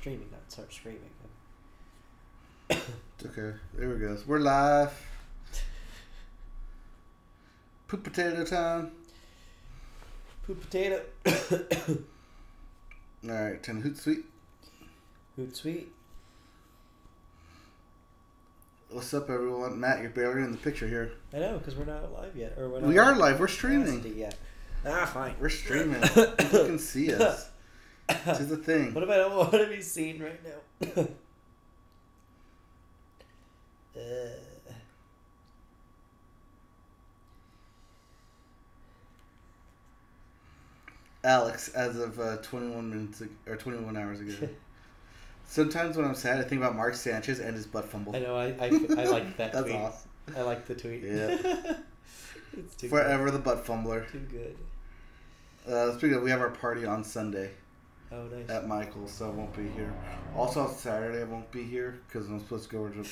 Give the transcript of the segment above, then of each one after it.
streaming, not start screaming. It's okay. There we go. We're live. Poop potato time. Poop potato. Alright, 10 Hootsuite. Hootsuite. What's up, everyone? Matt, you're barely in the picture here. I know, because we're not live yet. Or we're not we are live. We're streaming. Yet. Ah, fine. We're streaming. People can see us. This is the thing. What if I don't want to be seen right now? Alex, as of 21 hours ago. Sometimes when I'm sad, I think about Mark Sanchez and his butt fumble. I know. I like that. That's tweet. awesome. I like the tweet. Yeah. It's too Forever good. the butt fumbler. Too good. Speaking of, we have our party on Sunday. Oh, nice. At Michael's, so I won't be here. Also on Saturday, I won't be here because I'm supposed to go over to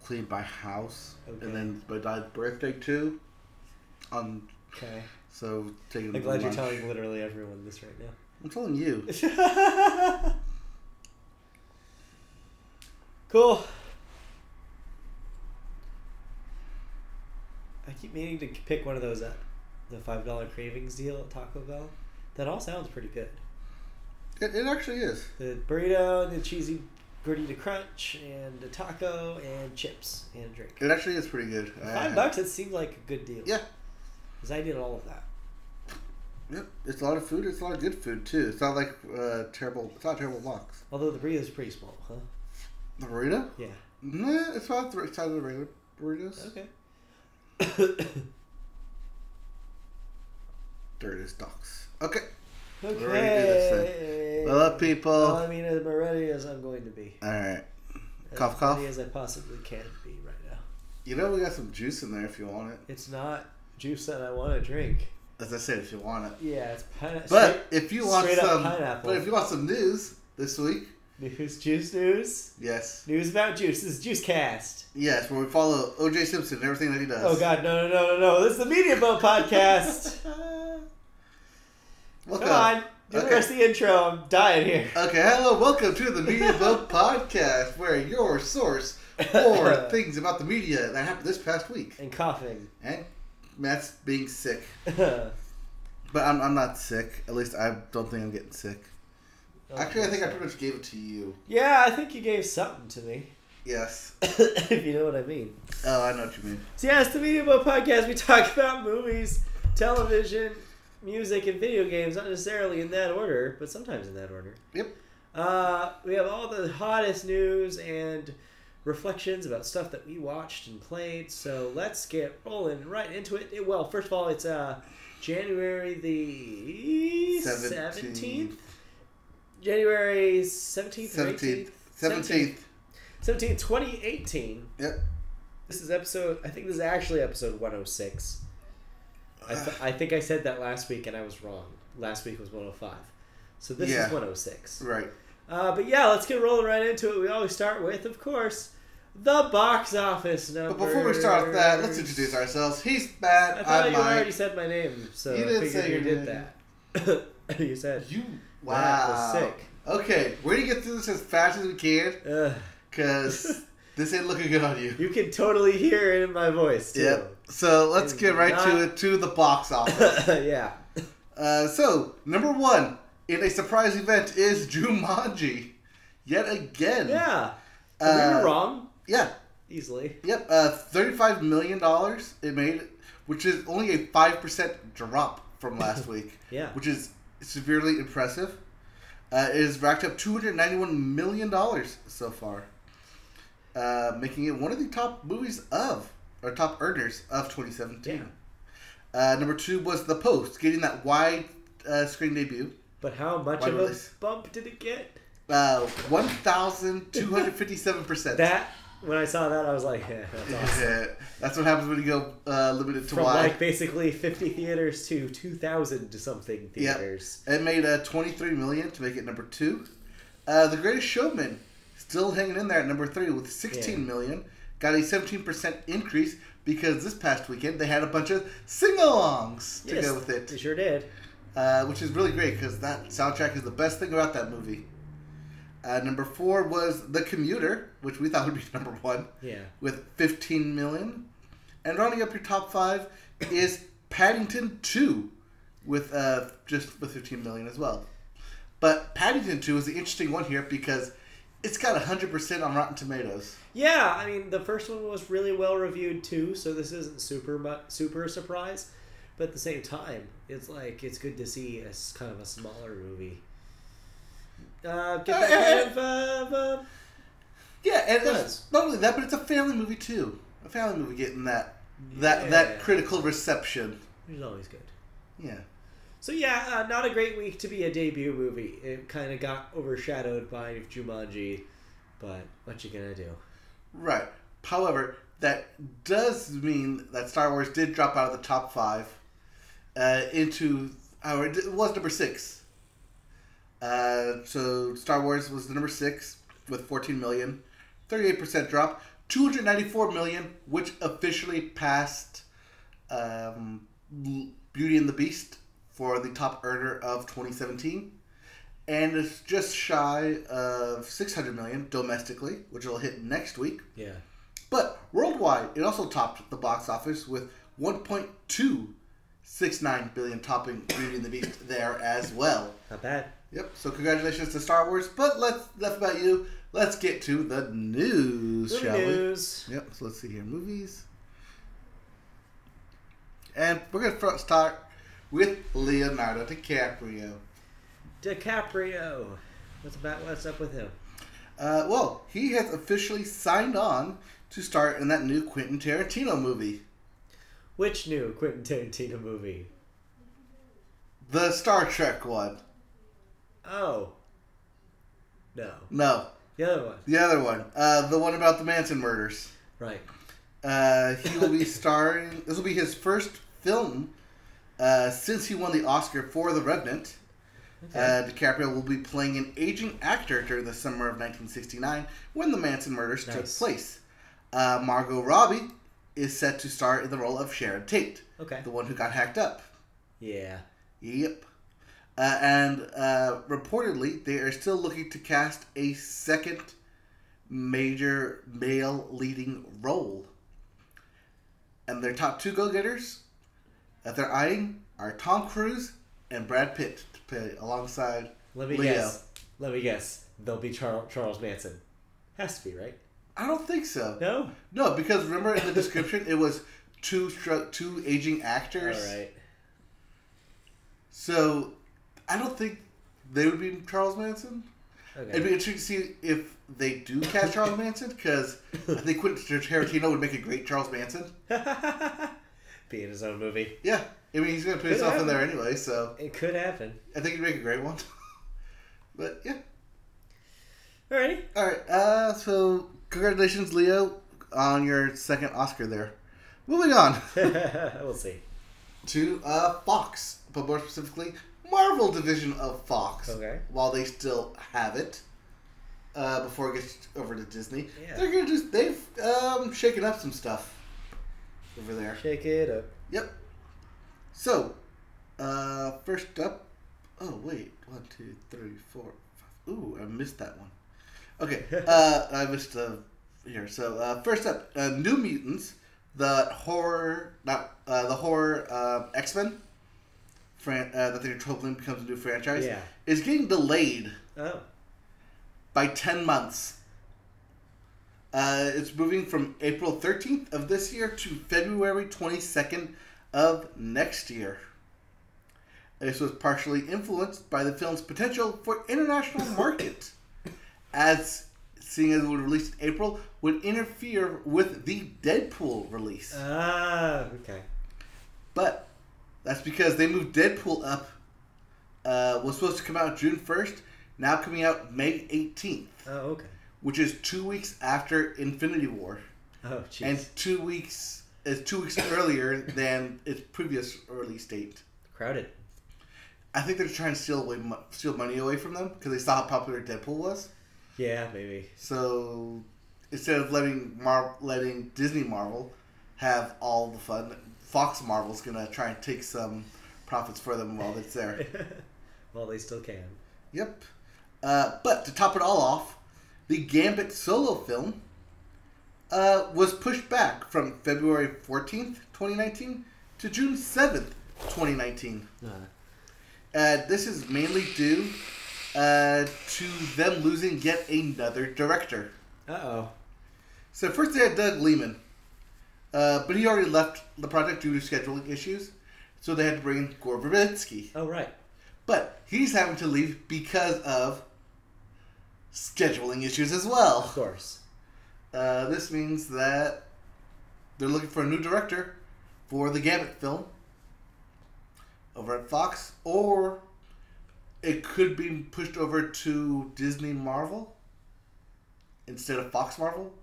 clean my house. Okay. And then my dad's birthday too. Okay. So taking. I'm glad you're telling literally everyone this right now. I'm telling you. Cool. I keep meaning to pick one of those up. The $5 cravings deal at Taco Bell. That all sounds pretty good. It actually is. The burrito, the cheesy gordita crunch, and a taco, and chips, and a drink. It actually is pretty good. $5, it seems like a good deal. Yeah. Because I did all of that. Yep. It's a lot of food. It's a lot of good food, too. It's not like terrible. It's not a terrible box. Although the burrito is pretty small, huh? The burrito? Yeah. Nah, it's about the size of the regular burritos. Okay. There it is, docs. Okay. Okay. We're ready to do this thing. What up, people? Well, I mean, as ready as I'm going to be. Alright. As ready as I possibly can be right now. You know we got some juice in there if you want it. It's not juice that I want to drink. As I said, if you want it. Yeah, it's pineapple. But if you want some, pineapple. but if you want some news this week. News? Yes. News about juice. This is Juicecast. Yes, where we follow O.J. Simpson and everything that he does. Oh, God. No. This is the Media Boat Podcast. Welcome. Come on. Do the rest of the intro. I'm dying here. Okay, hello. Welcome to the Media Boat Podcast, where your source for things about the media that happened this past week. And coughing. And Matt's being sick. But I'm not sick. At least I don't think I'm getting sick. Actually, I think I pretty much gave it to you. Yeah, I think you gave something to me. Yes. If you know what I mean. Oh, I know what you mean. So yeah, it's the Media Boat Podcast. We talk about movies, television, music, and video games. Not necessarily in that order, but sometimes in that order. Yep. We have all the hottest news and reflections about stuff that we watched and played. So let's get rolling right into it. Well, first of all, it's January the 17th. January 17th or 18th? 17th. 17th, 2018. Yep. This is I think this is actually episode 106. I think I said that last week and I was wrong. Last week was 105. So this is 106. Right. But yeah, let's get rolling right into it. We always start with, of course, the box office number. But before we start with that, let's introduce ourselves. He's Matt. I thought I'm you Mike. already said my name, so You I didn't figured say you your did name. that. You said. Wow. That was sick. Okay, we're going to get through this as fast as we can, because this ain't looking good on you. You can totally hear it in my voice, too. Yep. So let's get right to it, to the box office. Yeah. So, number one in a surprise event is Jumanji. Yet again. Yeah. We were wrong. Yeah. Easily. Yep. $35 million it made, which is only a 5% drop from last week. Yeah. Which is severely impressive. It has racked up $291 million so far. Making it one of the top movies top earners of 2017. Yeah. Number two was The Post, getting that wide screen debut. But how much of a bump did it get? 1,257%. That, when I saw that, I was like, yeah, that's awesome. Yeah, that's what happens when you go limited to From wide. like basically 50 theaters to 2,000 to something theaters. Yep. It made $23 million to make it number two. The Greatest Showman still hanging in there at number three with $16 million. Got a 17% increase because this past weekend they had a bunch of sing-alongs to go with it. They sure did. Which is really great because that soundtrack is the best thing about that movie. Number 4 was The Commuter, which we thought would be number 1. Yeah. With 15 million. And rounding up your top 5 is Paddington 2 with just with 15 million as well. But Paddington 2 is the interesting one here because it's got 100% on Rotten Tomatoes. Yeah, I mean, the first one was really well reviewed too, so this isn't super a surprise. But at the same time, it's good to see a kind of a smaller movie. Get that kind of yeah, and does. it's not only that, but it's a family movie too. A family movie getting that critical reception. Which is always good. Yeah. So yeah, not a great week to be a debut movie. It kind of got overshadowed by Jumanji, but what you gonna do? Right. However, that does mean that Star Wars did drop out of the top 5 into... it was number 6. So Star Wars was the number 6 with 14 million. 38% drop. 294 million, which officially passed Beauty and the Beast for the top earner of 2017. And it's just shy of 600 million domestically, which will hit next week. Yeah. But worldwide, it also topped the box office with 1.269 billion, topping Beauty and the Beast there as well. Not bad. Yep. So congratulations to Star Wars. But enough about you. Let's get to the news, shall we? News. Yep. So let's see here, movies. And we're gonna start with Leonardo DiCaprio. What's up with him? Well, he has officially signed on to star in that new Quentin Tarantino movie. Which new Quentin Tarantino movie? The Star Trek one. Oh. No. No. The other one. The other one. The one about the Manson murders. Right. He will be starring... This will be his first film since he won the Oscar for The Revenant. Okay. DiCaprio will be playing an aging actor during the summer of 1969 when the Manson murders took place. Margot Robbie is set to star in the role of Sharon Tate, the one who got hacked up. Yeah. Yep. And reportedly, they are still looking to cast a second major male leading role. And their top 2 go-getters that they're eyeing are Tom Cruise and Brad Pitt to play alongside Leo. Let me guess. They'll be Charles Manson. Has to be, right? I don't think so. No? No, because remember in the description, it was two aging actors. All right. So, I don't think they would be Charles Manson. Okay. It'd be interesting to see if they do cast Charles Manson, because I think Quentin Tarantino would make a great Charles Manson. Be in his own movie. Yeah. I mean, he's going to put himself in there anyway, so... It could happen. I think he'd make a great one. But, yeah. Alrighty. Alright, so congratulations, Leo, on your second Oscar there. Moving on. We'll see. To Fox, but more specifically, Marvel division of Fox. Okay. While they still have it, before it gets over to Disney, yeah. They've shaken up some stuff over there. Shake it up. Yep. So, first up, oh wait, 1, 2, 3, 4, 5. Ooh, I missed that one. Okay, I missed here. So, first up, New Mutants, the horror X-Men that they're hoping becomes a new franchise, is getting delayed by 10 months. It's moving from April 13th of this year to February 22nd of next year. This was partially influenced by the film's potential for international market, as seeing as it would release in April would interfere with the Deadpool release. Okay. But that's because they moved Deadpool up. Was supposed to come out June 1st, now coming out May 18th. Oh, okay. Which is 2 weeks after Infinity War. Oh, jeez. And 2 weeks is 2 weeks earlier than its previous release date. Crowded. I think they're trying to steal money away from them because they saw how popular Deadpool was. Yeah, maybe. So instead of letting Disney Marvel have all the fun, Fox Marvel's gonna try and take some profits for them while it's there. Well, they still can. Yep. But to top it all off, the Gambit solo film was pushed back from February 14th, 2019 to June 7th, 2019. This is mainly due to them losing yet another director. Uh-oh. So first they had Doug Liman, but he already left the project due to scheduling issues, so they had to bring in Gore Verbinski. Oh, right. But he's having to leave because of scheduling issues as well. Of course. This means that they're looking for a new director for the Gambit film over at Fox, or it could be pushed over to Disney Marvel instead of Fox Marvel.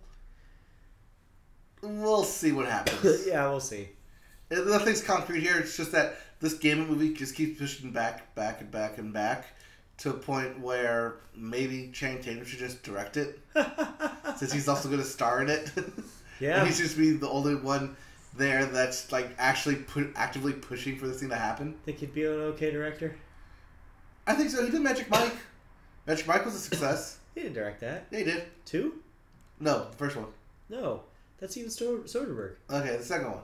We'll see what happens. Yeah, we'll see. Nothing's concrete here. It's just that this Gambit movie just keeps pushing back, and back to a point where maybe Channing Tatum should just direct it, since he's also going to star in it. Yeah. And he's just be the only one there that's like actually actively pushing for this thing to happen. Think he'd be an okay director? I think so. He did Magic Mike. Magic Mike was a success. He didn't direct that. Yeah, he did. 2? No, the first one. No. That's Steven Soderbergh. Okay, the second one.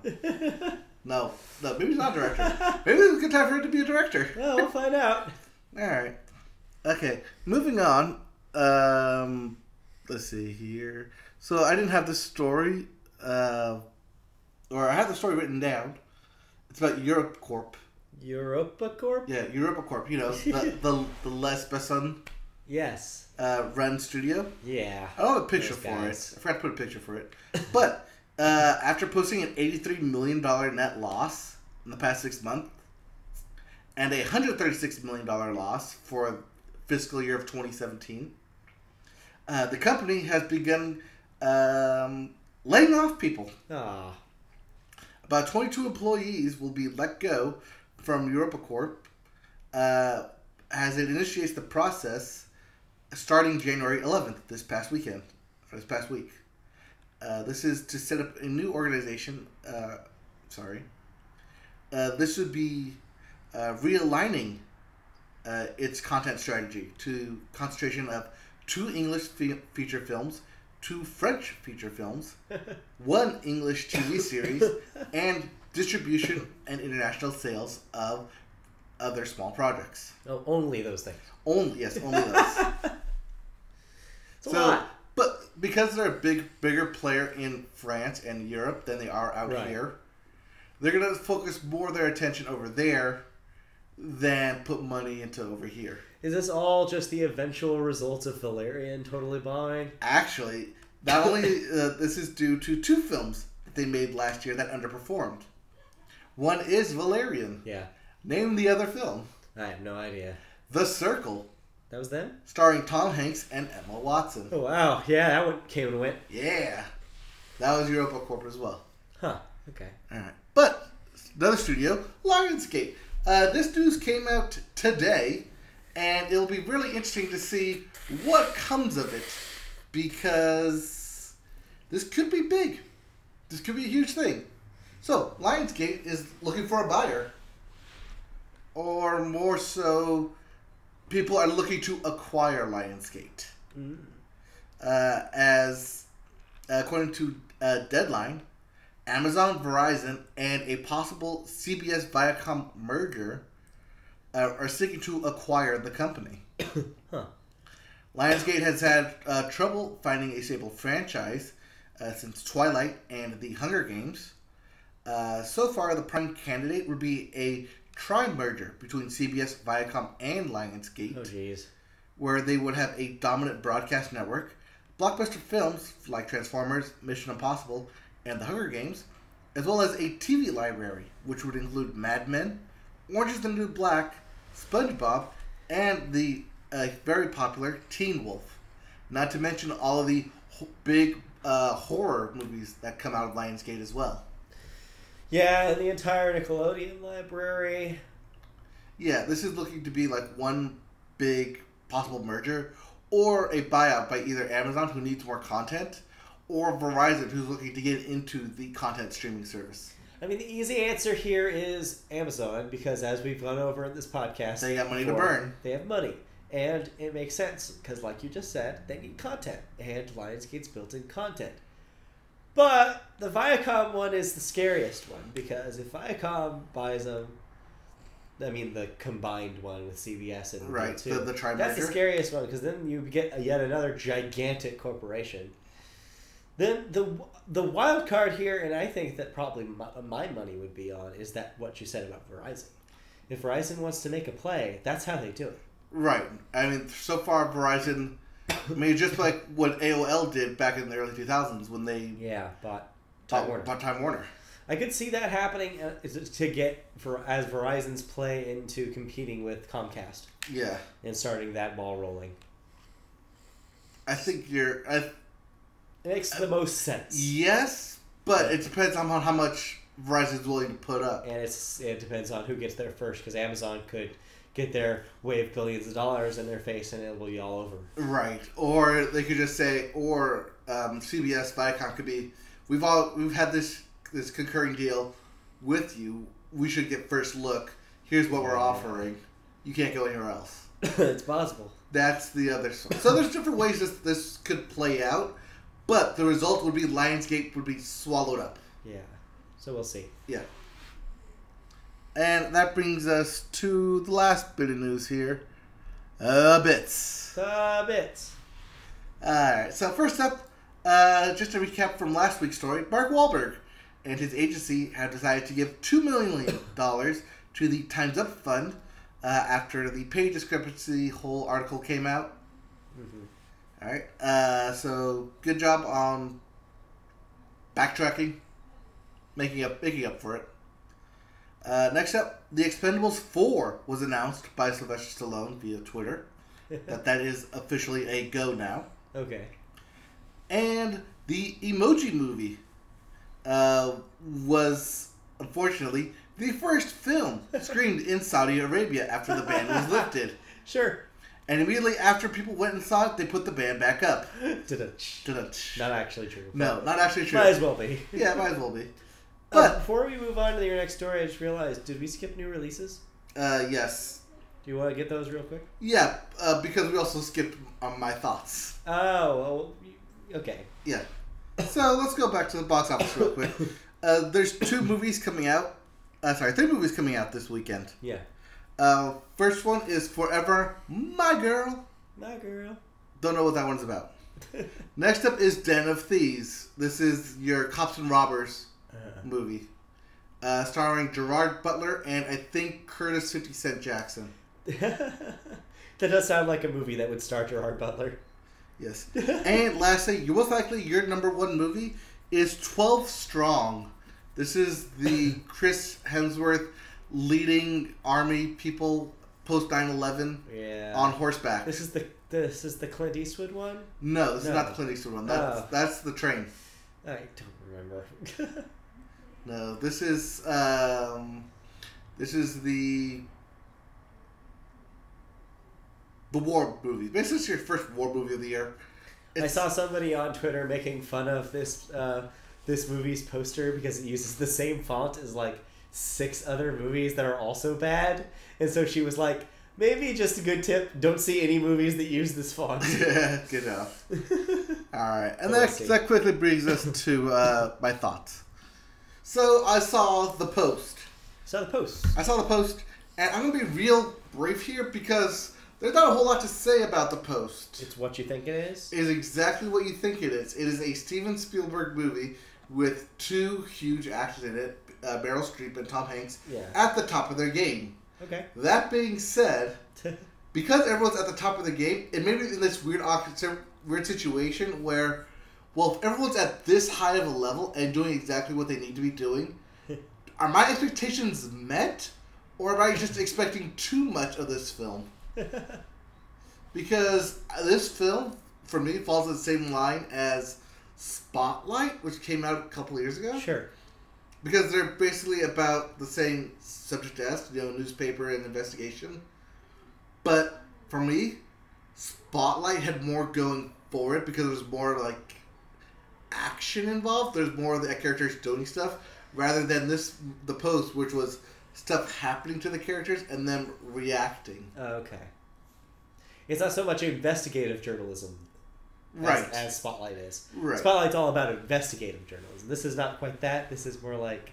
No, maybe he's not a director. Maybe it's a good time for him to be a director. Well, we'll find out. Alright. Okay, moving on. Let's see here. So I didn't have this story, or I have the story written down. It's about EuropaCorp. EuropaCorp? Yeah, EuropaCorp. You know, the Les Besson Yes. run studio. Yeah. I don't have a picture for it. I forgot to put a picture for it. But after posting an $83 million net loss in the past 6 months and a $136 million loss for fiscal year of 2017, the company has begun laying off people. Ah. About 22 employees will be let go from EuropaCorp as it initiates the process starting January 11th, this past week. This is to set up a new organization. This would be realigning its content strategy to concentration of 2 English feature films, 2 French feature films, 1 English TV series, and distribution and international sales of other small projects. Oh, only those things. Only those. It's a lot. But because they're a bigger player in France and Europe than they are out here, they're going to focus more of their attention over there than put money into over here. Is this all just the eventual results of Valerian totally bombing? Actually, not only this is due to 2 films that they made last year that underperformed. One is Valerian. Yeah. Name the other film. I have no idea. The Circle. That was them? Starring Tom Hanks and Emma Watson. Oh, wow. Yeah, that one came and went. Yeah. That was EuropaCorp as well. Huh. Okay. Alright. But, another studio, Lionsgate. This news came out today, and it'll be really interesting to see what comes of it, because this could be big. This could be a huge thing. So, Lionsgate is looking for a buyer. Or more so, people are looking to acquire Lionsgate. As according to Deadline, Amazon, Verizon, and a possible CBS Viacom merger are seeking to acquire the company. Huh. Lionsgate has had trouble finding a stable franchise since Twilight and The Hunger Games. So far, the prime candidate would be a tri-merger between CBS, Viacom, and Lionsgate. Oh, jeez. Where they would have a dominant broadcast network, blockbuster films like Transformers, Mission Impossible, and The Hunger Games, as well as a TV library, which would include Mad Men, Orange is the New Black, SpongeBob, and the very popular Teen Wolf. Not to mention all of the big horror movies that come out of Lionsgate as well. Yeah, and the entire Nickelodeon library. Yeah, this is looking to be like one big possible merger, or a buyout by either Amazon, who needs more content, or Verizon, who's looking to get into the content streaming service. I mean, the easy answer here is Amazon, because as we've gone over in this podcast, they got money to burn. They have money. And it makes sense, because like you just said, they need content, and Lionsgate's built-in content. But the Viacom one is the scariest one, because if Viacom buys them, I mean the combined one with CBS and right, two, the tri-merger. that's the scariest one, because then you get yet another gigantic corporation. Then the wild card here, and I think that probably my money would be on, is that what you said about Verizon. If Verizon wants to make a play, that's how they do it. Right. I mean, so far Verizon, I mean, just like what AOL did back in the early 2000s when they bought Time Warner. Bought Time Warner. I could see that happening to get as Verizon's play into competing with Comcast. Yeah. And starting that ball rolling. I think it makes the most sense. Yes, but it depends on how much Verizon's willing to put up. And it depends on who gets there first, because Amazon could get their wave billions of dollars in their face and it will be all over. Right. Or they could just say, CBS, Viacom could be, we've had this concurring deal with you. We should get first look. Here's what we're offering. You can't go anywhere else. It's possible. That's the other side. So there's different ways this could play out, but the result would be Lionsgate would be swallowed up. Yeah. So we'll see. Yeah. And that brings us to the last bit of news here. Bits. Alright, so first up, just a recap from last week's story. Mark Wahlberg and his agency have decided to give $2 million to the Time's Up Fund after the pay discrepancy whole article came out. Mm-hmm. Alright, so good job on backtracking, making up for it. Next up, The Expendables 4 was announced by Sylvester Stallone via Twitter. that is officially a go now. Okay. And the Emoji Movie was, unfortunately, the first film screened in Saudi Arabia after the ban was lifted. Sure. And immediately after people went and saw it, they put the ban back up. Not actually true. No, not actually true. Might as well be. Yeah, might as well be. But before we move on to your next story, I just realized, did we skip new releases? Yes. Do you want to get those real quick? Yeah, because we also skipped my thoughts. Oh, well, okay. Yeah. So let's go back to the box office real quick. There's 3 movies coming out this weekend. Yeah. First one is Forever My Girl. My Girl. Don't know what that one's about. Next up is Den of Thieves. This is your cops and robbers movie. Starring Gerard Butler and I think Curtis 50 Cent Jackson. That does sound like a movie that would star Gerard Butler. Yes. And lastly, most likely your number 1 movie is 12 Strong. This is the Chris Hemsworth leading army people post 9/11 on horseback. This is the Clint Eastwood one? No, this is not the Clint Eastwood one. That's the train. I don't remember. No, this is the war movie. Basically, it's your first war movie of the year. I saw somebody on Twitter making fun of this movie's poster because it uses the same font as like 6 other movies that are also bad, and so she was like, maybe just a good tip, don't see any movies that use this font. Yeah, good enough. Alright, and that quickly brings us to my thoughts. So I saw The Post. I saw The Post, and I'm going to be real brave here because there's not a whole lot to say about The Post. It's what you think it is? It is exactly what you think it is. It is a Steven Spielberg movie with 2 huge actors in it, Meryl Streep and Tom Hanks, at the top of their game. Okay. That being said, because everyone's at the top of the game, it made me in this weird situation where, well, if everyone's at this high of a level and doing exactly what they need to be doing, are my expectations met, or am I just expecting too much of this film? Because this film, for me, falls in the same line as Spotlight, which came out a couple of years ago. Sure. Because they're basically about the same subject as, newspaper and investigation. But for me, Spotlight had more going for it because there's more like action involved. There's more of the characters doing stuff rather than The Post, which was stuff happening to the characters and them reacting. Okay. it's not so much investigative journalism as Spotlight is. Right. Spotlight's all about investigative journalism. This is not quite that. This is more like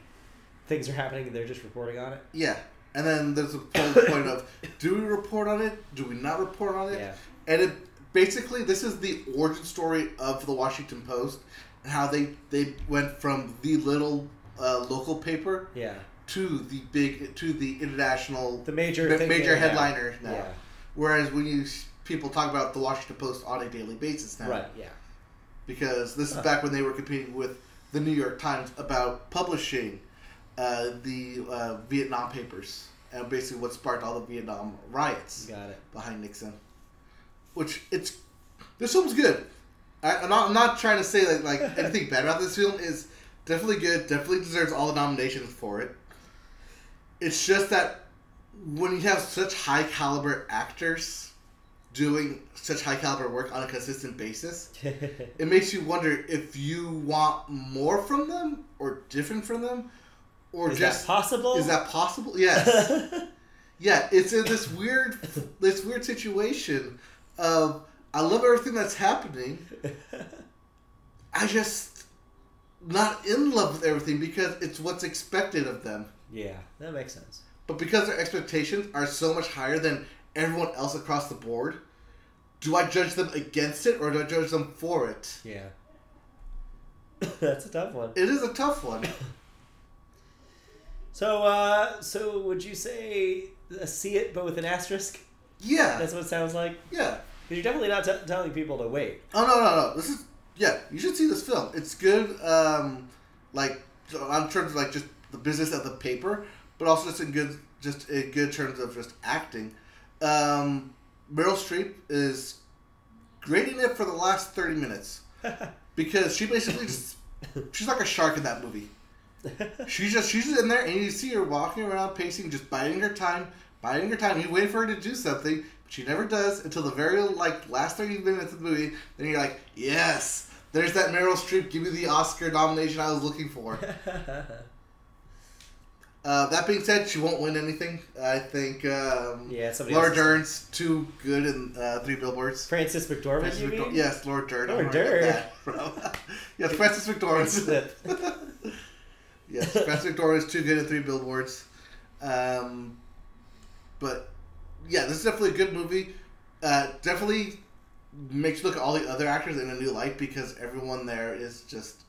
things are happening and they're just reporting on it. Yeah. And then there's a point of, do we report on it? Do we not report on it? Yeah. And it basically, this is the origin story of the Washington Post and how they went from the little local paper to the international, the major headliner now. Yeah. Whereas when people talk about the Washington Post on a daily basis now. Right, yeah. Because this is back when they were competing with the New York Times about publishing the Vietnam papers. And basically what sparked all the Vietnam riots. Got it. Behind Nixon. Which, this film's good. I'm not trying to say like anything bad about this film. Is definitely good. Definitely deserves all the nominations for it. It's just that when you have such high caliber actors doing such high caliber work on a consistent basis, it makes you wonder if you want more from them or different from them, or is that possible? Is that possible? Yes. Yeah, it's in this weird situation of I love everything that's happening. I just not in love with everything because it's what's expected of them. Yeah, that makes sense. But because their expectations are so much higher than everyone else across the board, do I judge them against it or do I judge them for it? Yeah. That's a tough one. It is a tough one. So would you say see it but with an asterisk? Yeah. That's what it sounds like? Yeah. Because you're definitely not telling people to wait. Oh, no. This is... Yeah, you should see this film. It's good, like, on terms of, like, just the business of the paper, but also just in good terms of just acting. Meryl Streep is great in it for the last 30 minutes. Because she basically just... She's like a shark in that movie. She's just in there, and you see her walking around, pacing, just biding her time. You wait for her to do something, but she never does until the very, last 30 minutes of the movie. Then you're like, yes, there's that Meryl Streep. Give me the Oscar nomination I was looking for. That being said, she won't win anything. I think Laura Dern's too good in 3 Billboards. Frances McDormand, you mean? Yes, Laura Dern. Laura Dern. Yes, Frances McDormand. Yes, Frances McDormand is too good in 3 Billboards. But, yeah, this is definitely a good movie. Definitely makes you look at all the other actors in a new light because everyone there is just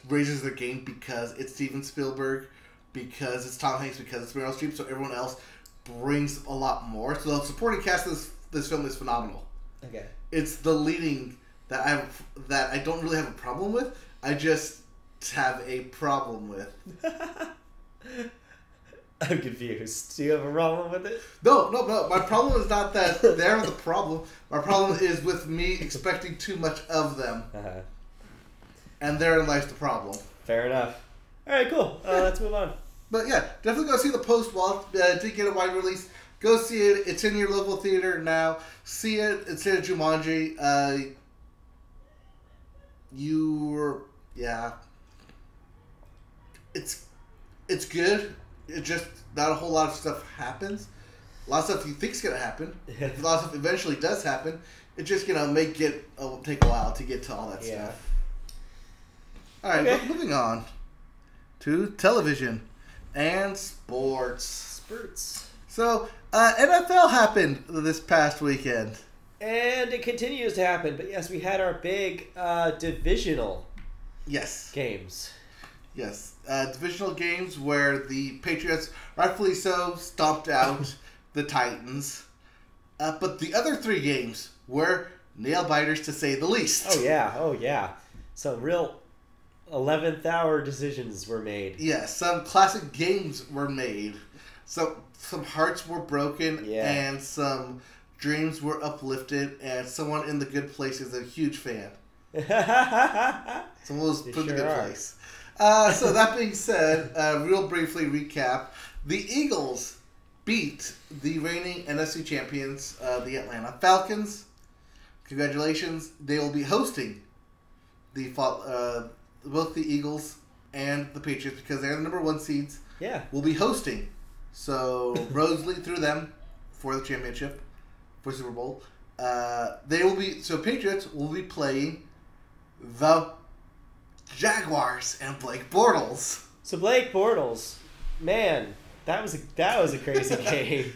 raises their game because it's Steven Spielberg, because it's Tom Hanks, because it's Meryl Streep, so everyone else brings a lot more. So the supporting cast of this film is phenomenal. Okay. It's the leading that I don't really have a problem with. I just have a problem with. I'm confused. Do you have a problem with it? No. My problem is not that they're the problem. My problem is with me expecting too much of them. Uh-huh. And therein lies the problem. Fair enough. All right, cool. Let's move on. But yeah, definitely go see The Post while it did get a wide release. Go see it. It's in your local theater now. See it instead of Jumanji. It's good. It just not a whole lot of stuff happens. A lot of stuff you think's gonna happen. A lot of stuff eventually does happen. It's just gonna take a while to get to all that stuff. All right, okay. Moving on to television and sports. So, NFL happened this past weekend. And it continues to happen. But yes, we had our big divisional games. Yes. Divisional games where the Patriots, rightfully so, stomped out the Titans. But the other 3 games were nail-biters to say the least. Oh, yeah. Some real 11th hour decisions were made. Yeah, some classic games were made. Some hearts were broken, and some dreams were uplifted, and someone in the good place is a huge fan. Someone was put in the good place. So that being said, real briefly recap, the Eagles beat the reigning NFC champions, the Atlanta Falcons. Congratulations. They will be hosting both the Eagles and the Patriots because they're the number 1 seeds. Yeah. Will be hosting. So, Rosalie through them for the championship. for Super Bowl. Patriots will be playing the Jaguars and Blake Bortles. So Blake Bortles, man, that was a crazy game.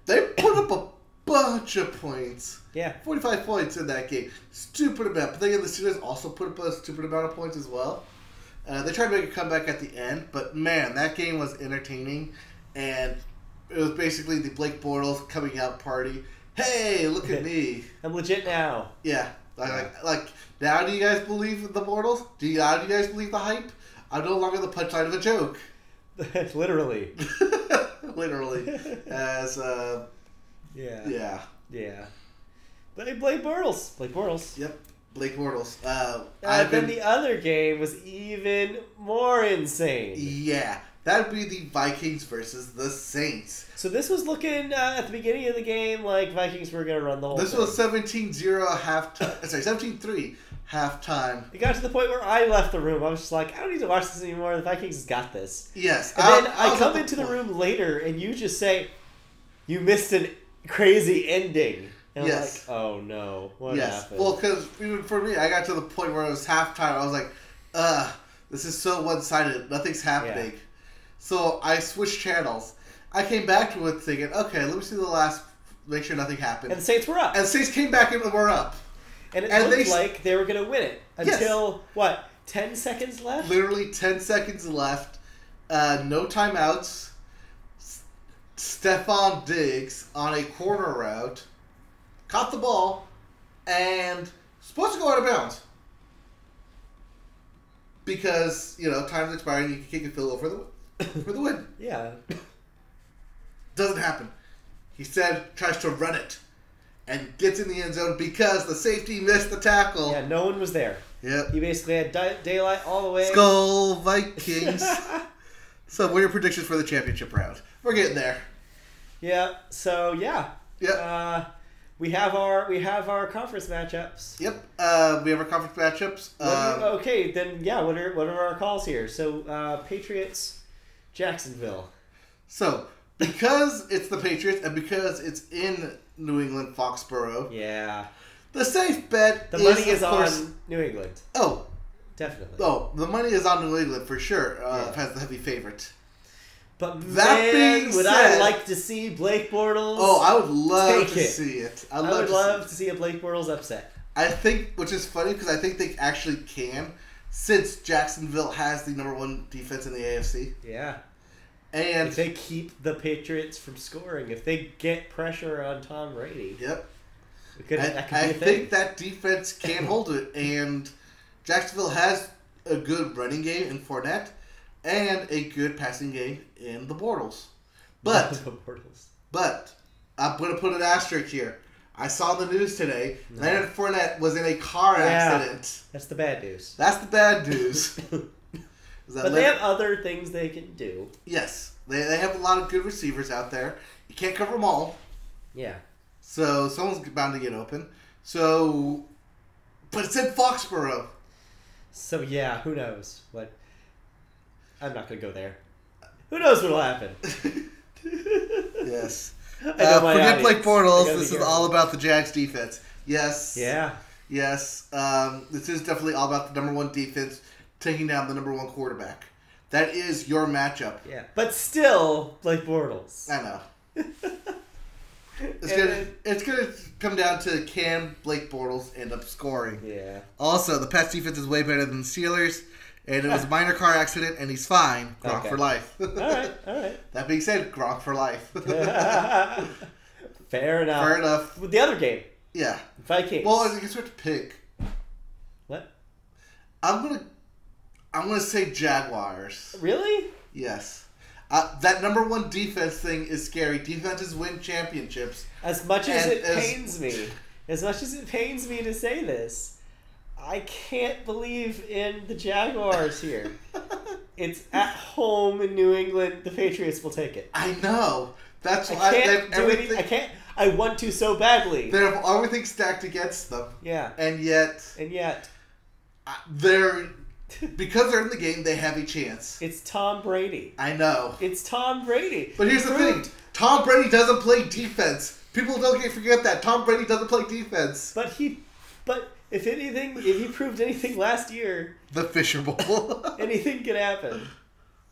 They put up a bunch of points. Yeah. 45 points in that game. Stupid amount. But then the Steelers also put up a stupid amount of points as well. They tried to make a comeback at the end, but man, that game was entertaining. And it was basically the Blake Bortles coming out party. Hey, look at me. I'm legit now. Yeah. Like, now do you guys believe the Bortles? Do you guys believe the hype? I'm no longer the punchline of a joke. Literally. Literally. As, Yeah. But Blake Bortles. Yep. Blake Bortles. Then the other game was even more insane. Yeah. That would be the Vikings versus the Saints. So this was looking at the beginning of the game like Vikings were going to run the whole thing. This was 17-0 halftime. Sorry, 17-3 halftime. It got to the point where I left the room. I was just like, I don't need to watch this anymore. The Vikings has got this. Yes. And then I come into the room later and you just say, you missed a crazy ending. And I'm like, oh no, what happened? Well, because even for me, I got to the point where it was halftime. I was like, this is so one-sided. Nothing's happening. Yeah. So I switched channels. I came back to it thinking, okay, let me see the last, make sure nothing happened. And the Saints were up. And the Saints came back and were up. And it looked like they were going to win it until, 10 seconds left? Literally 10 seconds left. No timeouts. Stephon Diggs on a corner route. Caught the ball. And supposed to go out of bounds. Because, time's expiring. You can kick a field goal for the win. Yeah. Doesn't happen. He tries to run it. And gets in the end zone because the safety missed the tackle. Yeah, no one was there. Yep. He basically had daylight all the way. Skull Vikings. So, what are your predictions for the championship round? We're getting there. Yeah. So yeah. Yep. We have our conference matchups. Yep. We have our conference matchups. Okay, then yeah. What are our calls here? So Patriots, Jacksonville. So because it's the Patriots and because it's in New England, Foxborough. Yeah. The safe bet the money is on New England. Oh. Definitely. Oh, the money is on New England for sure. Has the heavy favorite. But that being would said, I like to see Blake Bortles? Oh, I would love to see it. I would love to see a Blake Bortles upset. I think, which is funny because I think they actually can, since Jacksonville has the number one defense in the AFC. Yeah. And if they keep the Patriots from scoring, if they get pressure on Tom Brady. Yep. I think that defense can hold it, and Jacksonville has a good running game in Fournette and a good passing game in the Bortles. But I'm going to put an asterisk here. I saw the news today. No. Leonard Fournette was in a car accident. That's the bad news. That's the bad news. But they have other things they can do. Yes. They have a lot of good receivers out there. You can't cover them all. Yeah. So someone's bound to get open. So, but it's in Foxborough. So yeah, who knows what? I'm not gonna go there. Who knows what'll happen? Yes. Forget Blake Bortles. This is all about the Jags defense. Yes. Yeah. Yes. This is definitely all about the number one defense taking down the number one quarterback. That is your matchup. Yeah. But still, Blake Bortles. I know. It's gonna come down to can Blake Bortles end up scoring. Yeah. Also, the Pats defense is way better than the Steelers, and it was a minor car accident, and he's fine. Gronk for life. All right. That being said, Gronk for life. Fair enough. With the other game. Yeah. Vikings. Well, I guess we have to pick. What? I'm gonna say Jaguars. Really? Yes. That number one defense thing is scary. Defenses win championships. As much as it pains me to say this, I can't believe in the Jaguars here. It's at home in New England. The Patriots will take it. I know. That's why I can't do anything. I can't. I want to so badly. They have everything stacked against them. Yeah. And yet, they're. Because they're in the game, they have a chance. It's Tom Brady. I know. It's Tom Brady. But here's the thing. Tom Brady doesn't play defense. People don't forget that Tom Brady doesn't play defense. But if anything, if he proved anything last year, the Fisher Bowl, anything could happen.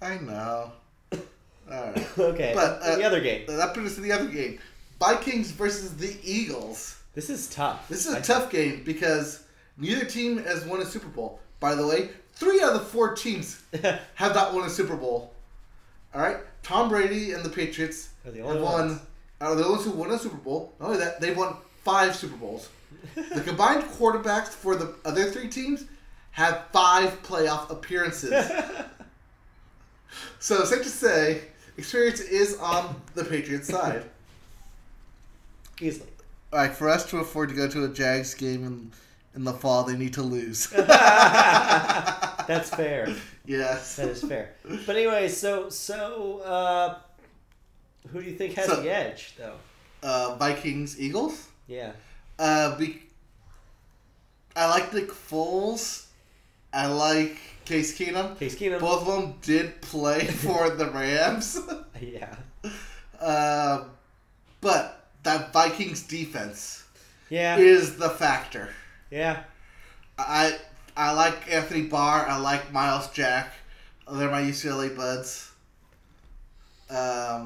I know. All right. Okay, but the other game. That brings us to the other game: Vikings versus the Eagles. This is tough. This is a tough game because neither team has won a Super Bowl. By the way, 3 out of the 4 teams have not won a Super Bowl. All right, Tom Brady and the Patriots are the only ones who won a Super Bowl. Not only that, they've won 5 Super Bowls. The combined quarterbacks for the other 3 teams have 5 playoff appearances. So, safe to say, experience is on the Patriots' side. Easily. All right, for us to afford to go to a Jags game in the fall, they need to lose. That's fair. Yes. That is fair. But anyway, so who do you think has the edge, though? Vikings, Eagles? Yeah. I like Nick Foles. I like Case Keenum. Both of them did play for the Rams. Yeah. But that Vikings defense Yeah. is the factor. Yeah. I like Anthony Barr. I like Miles Jack. They're my UCLA buds.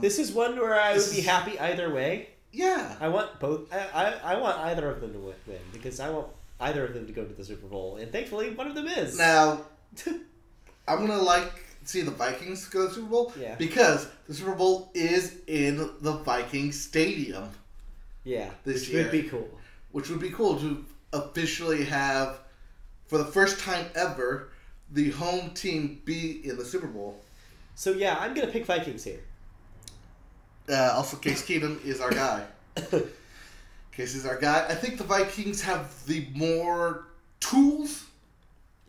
This is one where I would be happy either way. Yeah. I want both. I want either of them to win because I want either of them to go to the Super Bowl, and thankfully one of them is. Now, I'm gonna see the Vikings go to the Super Bowl. Yeah. Because the Super Bowl is in the Vikings Stadium. Yeah. This year. Which would be cool. Which would be cool to officially have, for the first time ever, the home team be in the Super Bowl. So yeah, I'm gonna pick Vikings here. Also, Case Keenum is our guy. Case is our guy. I think the Vikings have the more tools.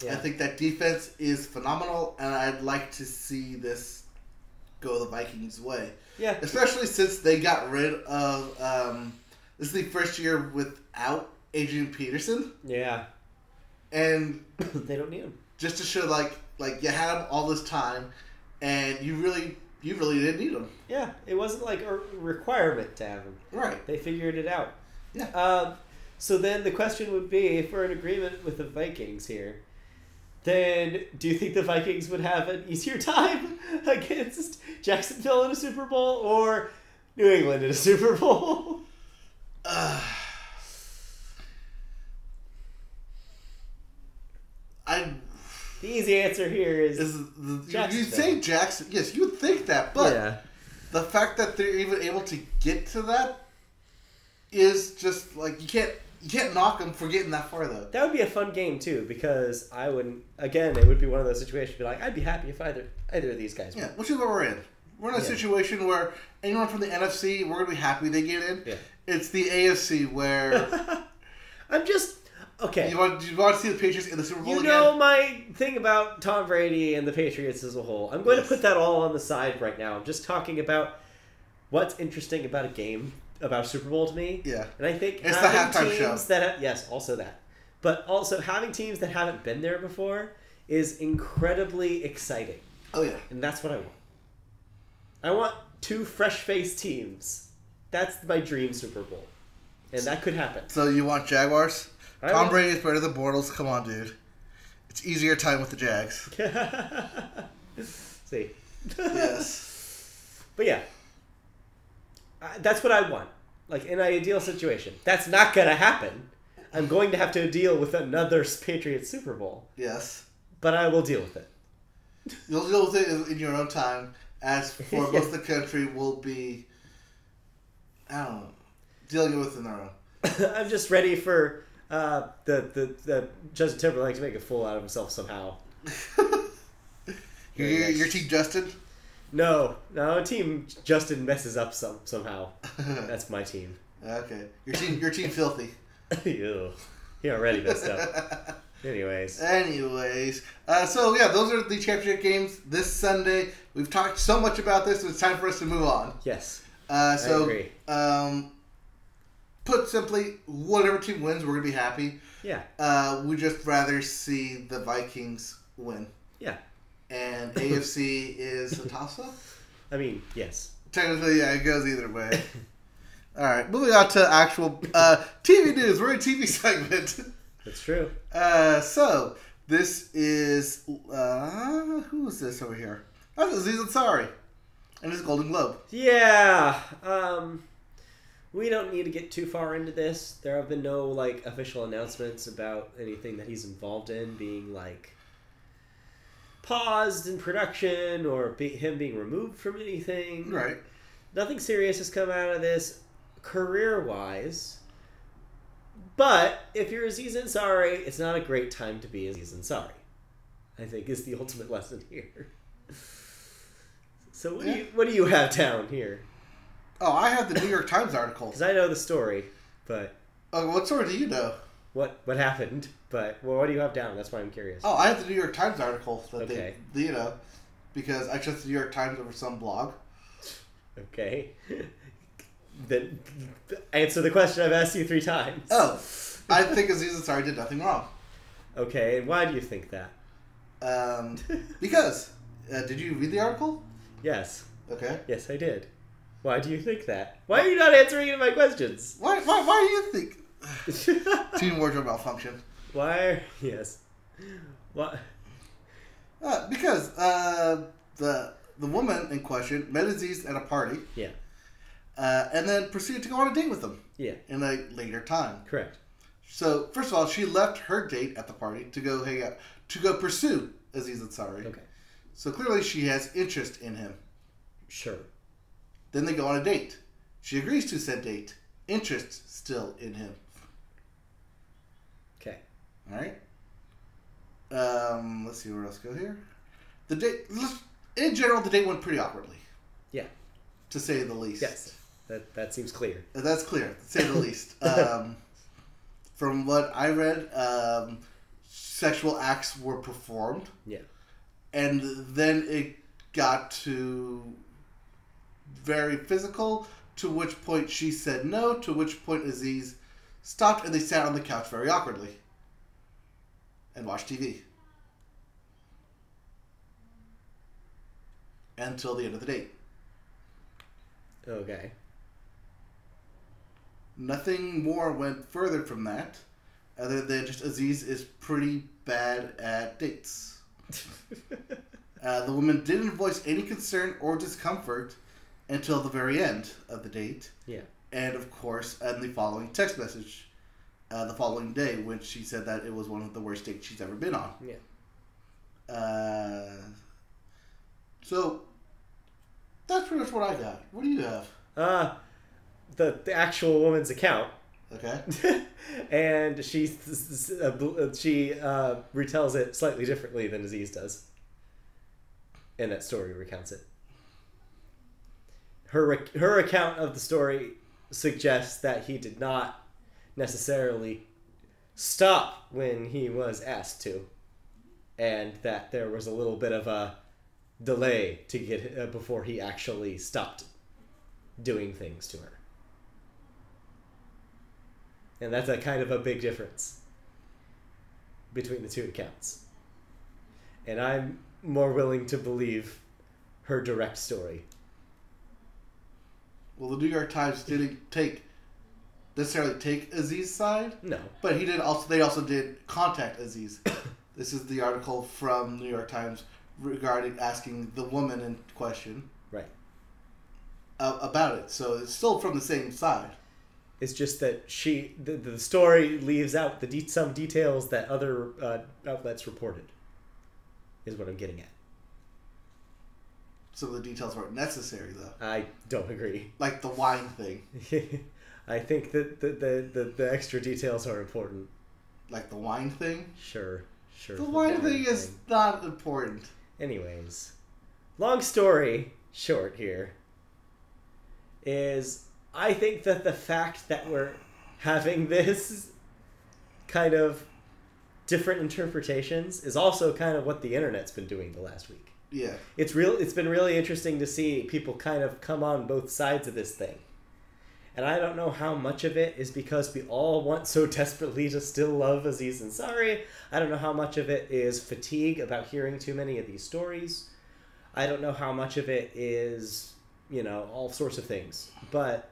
Yeah. I think that defense is phenomenal, and I'd like to see this go the Vikings' way. Yeah. Especially since they got rid of... this is the first year without Adrian Peterson. Yeah. And... they don't need him. Just to show, like you had him all this time, and you really didn't need him. Yeah. It wasn't like a requirement to have him. Right. They figured it out. Yeah. So then the question would be, if we're in agreement with the Vikings here, then do you think the Vikings would have an easier time against Jacksonville in a Super Bowl or New England in a Super Bowl? The easy answer here is you say Jackson. Yes, you would think that, but the fact that they're even able to get to that is just like you can't knock them for getting that far though. That would be a fun game too, because I wouldn't. Again, it would be one of those situations. Be like, I'd be happy if either of these guys. Yeah, which is what we're in. We're in a situation where anyone from the NFC, we're gonna be happy they get in. Yeah. It's the AFC where I'm just okay. You want to see the Patriots in the Super Bowl again? You know my thing about Tom Brady and the Patriots as a whole. I'm going to put that all on the side right now. I'm just talking about what's interesting about a game, about a Super Bowl to me. Yeah. And I think it's the halftime show. Yes, also that. But also having teams that haven't been there before is incredibly exciting. Oh yeah. And that's what I want. I want 2 fresh-faced teams. That's my dream Super Bowl. And that could happen. So you want Jaguars? Tom Brady is better than Bortles. Come on, dude. It's easier time with the Jags. See. Yes. But yeah. That's what I want. Like, in an ideal situation. That's not going to happen. I'm going to have to deal with another Patriots Super Bowl. Yes. But I will deal with it. You'll deal with it in your own time. As for most of the country will be, I don't know, dealing with it in their own. I'm just ready for the Justin Timberlake to make a fool out of himself somehow. Your team Justin? No, Team Justin messes up somehow. That's my team. Okay, your team filthy. Ew. He already messed up. Anyways, so yeah, those are the championship games this Sunday. We've talked so much about this, so it's time for us to move on. Yes. I agree. Put simply, whatever team wins, we're gonna be happy. Yeah. We'd just rather see the Vikings win. Yeah. And AFC is a toss-up? I mean, yes. Technically, yeah, it goes either way. All right, moving on to actual TV news. We're in TV segment. That's true. So this is who is this over here? That's Aziz Ansari and his Golden Globe. Yeah. We don't need to get too far into this. There have been no like official announcements about anything that he's involved in being like paused in production or him being removed from anything. Right. Nothing serious has come out of this career-wise. But if you're Aziz Ansari, it's not a great time to be Aziz Ansari, I think is the ultimate lesson here. So what do you have down here? Oh, I have the New York Times article. Because I know the story, but... Oh, what story do you know? What happened, but what do you have down? That's why I'm curious. Oh, I have the New York Times article that okay. they, because I trust the New York Times over some blog. Okay. Then answer the question I've asked you 3 times. Oh, I think Aziz Ansari did nothing wrong. Okay, and why do you think that? Because did you read the article? Yes. Okay. Yes, I did. Why do you think that? Why are you not answering any of my questions? Why do you think? Teen wardrobe malfunction. Why? Yes. Why? Because the woman in question met Aziz at a party. Yeah. And then proceeded to go on a date with him. Yeah. In a later time. Correct. So first of all, she left her date at the party to go hang out, to go pursue Aziz Ansari. Okay. So clearly she has interest in him. Sure. Then they go on a date. She agrees to said date. Interest still in him. Okay. All right. Let's see where else go here. The date, in general, the date went pretty awkwardly. Yeah. To say the least. Yes. That seems clear. That's clear, to say the least. From what I read, sexual acts were performed. Yeah. And then it got to very physical, to which point she said no, to which point Aziz stopped and they sat on the couch very awkwardly and watched TV. Until the end of the date. Okay. Nothing more went further from that, other than just Aziz is pretty bad at dates. The woman didn't voice any concern or discomfort until the very end of the date. Yeah. And of course, in the following text message, the following day, when she said that it was one of the worst dates she's ever been on. Yeah. So that's pretty much what I got. What do you have? The actual woman's account. Okay. And she retells it slightly differently than Aziz does. And that story recounts it. Her account of the story suggests that he did not necessarily stop when he was asked to, and that there was a little bit of a delay to get before he actually stopped doing things to her. And that's a kind of a big difference between the two accounts. And I'm more willing to believe her direct story. Well, the New York Times didn't necessarily take Aziz's side. No. But they also did contact Aziz. This is the article from New York Times regarding asking the woman in question. Right. About it. So it's still from the same side. It's just that the story leaves out some details that other outlets reported, is what I'm getting at. Some of the details weren't necessary, though. I don't agree. Like the wine thing. I think that the extra details are important. Like the wine thing? Sure. The wine thing is not important. Anyways, long story short here is I think that the fact that we're having this kind of different interpretations is also kind of what the internet's been doing the last week. Yeah. It's been really interesting to see people kind of come on both sides of this thing. And I don't know how much of it is because we all want so desperately to still love Aziz Ansari. I don't know how much of it is fatigue about hearing too many of these stories. I don't know how much of it is, all sorts of things. But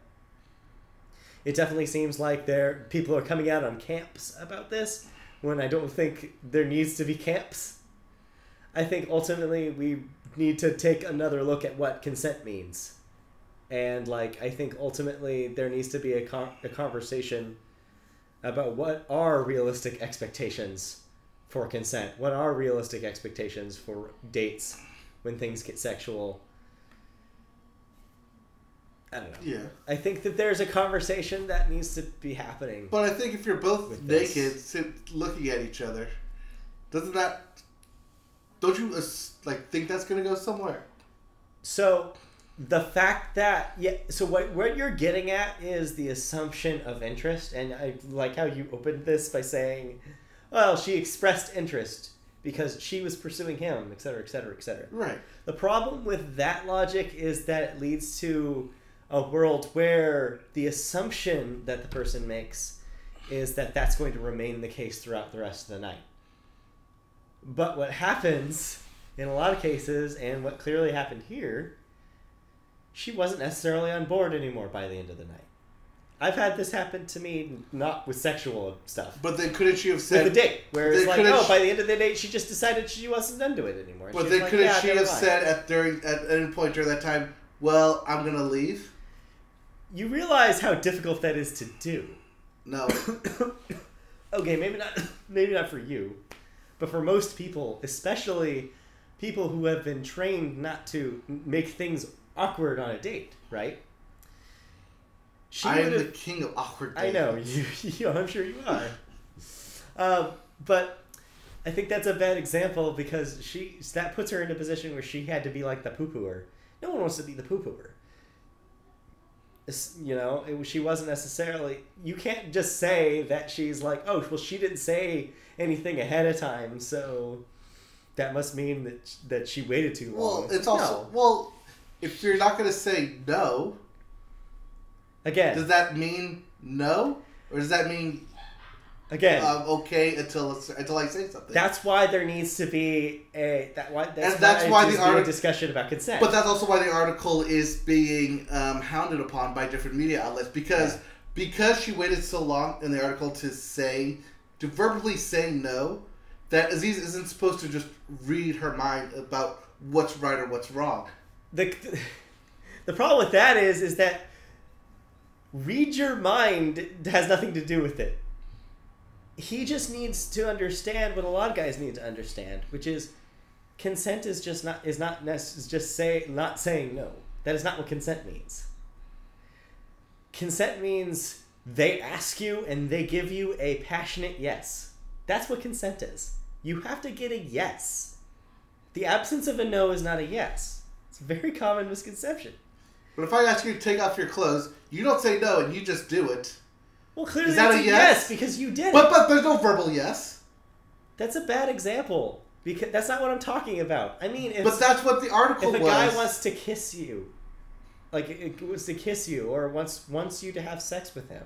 It definitely seems like people are coming out on camps about this, when I don't think there needs to be camps. I think ultimately we need to take another look at what consent means. And, like, I think ultimately there needs to be a conversation about what are realistic expectations for consent. What are realistic expectations for dates when things get sexual? I don't know. Yeah. I think that there's a conversation that needs to be happening. But I think if you're both naked, looking at each other, don't you think that's going to go somewhere? So the fact that so what you're getting at is the assumption of interest, and I like how you opened this by saying, well, she expressed interest because she was pursuing him, etc., etc., etc. Right. The problem with that logic is that it leads to a world where the assumption that the person makes is that that's going to remain the case throughout the rest of the night. But what happens in a lot of cases, and what clearly happened here, she wasn't necessarily on board anymore by the end of the night. I've had this happen to me, not with sexual stuff. But then couldn't she have said... With a date, where it's like, by the end of the date, she just decided she wasn't into it anymore. But then couldn't she have said at any point during that time, well, I'm going to leave? You realize how difficult that is to do. No. Okay, maybe not for you. But for most people, especially people who have been trained not to make things awkward on a date, right? I am the king of awkward dating. I know, I'm sure you are. But I think that's a bad example because that puts her in a position where she had to be like the poo-pooer. No one wants to be the poo-pooer. You know, she wasn't necessarily... You can't just say that she's like, oh, well, she didn't say anything ahead of time, so that must mean that she waited too long. Well, it's also... No. Well, if you're not going to say no... Again... Does that mean no? Or does that mean... Again... okay until I say something? That's why there needs to be a discussion about consent. But that's also why the article is being hounded upon by different media outlets because she waited so long in the article to verbally say no, that Aziz isn't supposed to just read her mind about what's right or what's wrong. The problem with that is that read your mind has nothing to do with it. He just needs to understand what a lot of guys need to understand, which is consent is not saying no. That is not what consent means. Consent means they ask you and they give you a passionate yes. That's what consent is. You have to get a yes. The absence of a no is not a yes. It's a very common misconception. But if I ask you to take off your clothes, you don't say no and you just do it. Well, clearly that's a yes because you did it. But there's no verbal yes. That's a bad example because that's not what I'm talking about. I mean, but that's what the article was. If a guy wants to kiss you, like it wants to kiss you or wants you to have sex with him,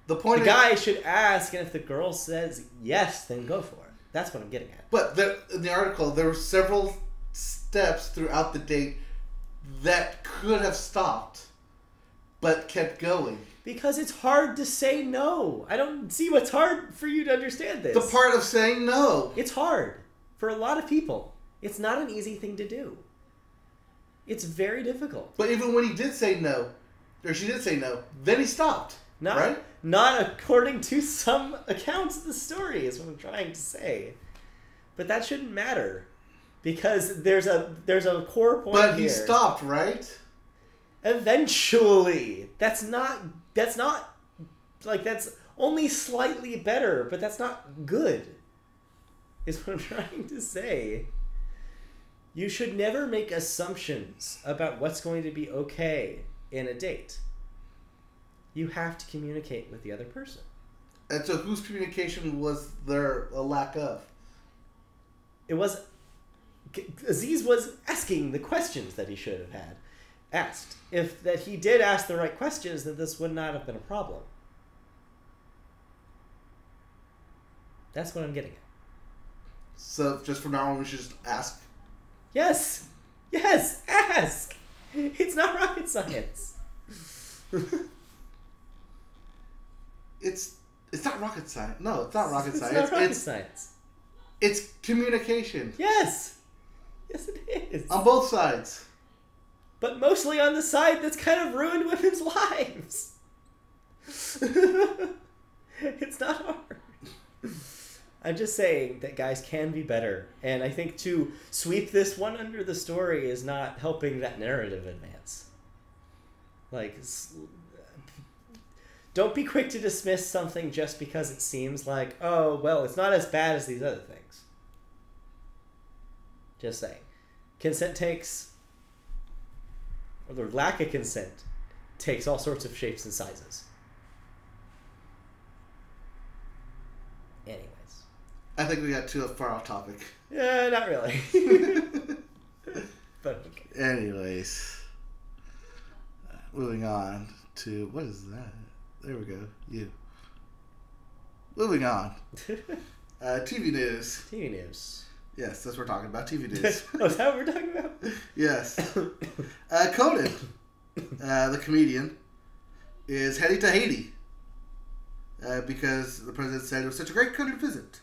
the guy should ask, and if the girl says yes, then go for it. That's what I'm getting at. But in the article, there were several steps throughout the date that could have stopped, but kept going. Because it's hard to say no. I don't see what's hard for you to understand this. The part of saying no. It's hard. For a lot of people. It's not an easy thing to do. It's very difficult. But even when he did say no, or she did say no, then he stopped. Right? Not according to some accounts of the story, is what I'm trying to say. But that shouldn't matter. Because there's a core point here. But he stopped, right? Eventually. That's only slightly better, but that's not good, is what I'm trying to say. You should never make assumptions about what's going to be okay in a date. You have to communicate with the other person. And so whose communication was there a lack of? Aziz was asking the questions that he should have had asked. If that he did ask the right questions, then this would not have been a problem. That's what I'm getting at. So just from now on, we should just ask? Yes! Yes! Ask! It's not rocket science. It's not rocket science. No, it's not rocket science. It's not rocket science. It's communication. Yes. Yes, it is. On both sides. But mostly on the side that's kind of ruined women's lives. It's not hard. I'm just saying that guys can be better. And I think to sweep this one under the story is not helping that narrative advance. Like, don't be quick to dismiss something just because it seems like, oh, well, it's not as bad as these other things. Just saying. Consent takes, or the lack of consent, takes all sorts of shapes and sizes. Anyways. I think we got too far off topic. Yeah, not really. But okay. Anyways. Moving on to... What is that? There we go. You. Moving on. TV news. TV news. Yes, that's what we're talking about. TV news. Oh, is that what we're talking about? Yes. Conan, the comedian, is heading to Haiti because the president said it was such a great country to visit.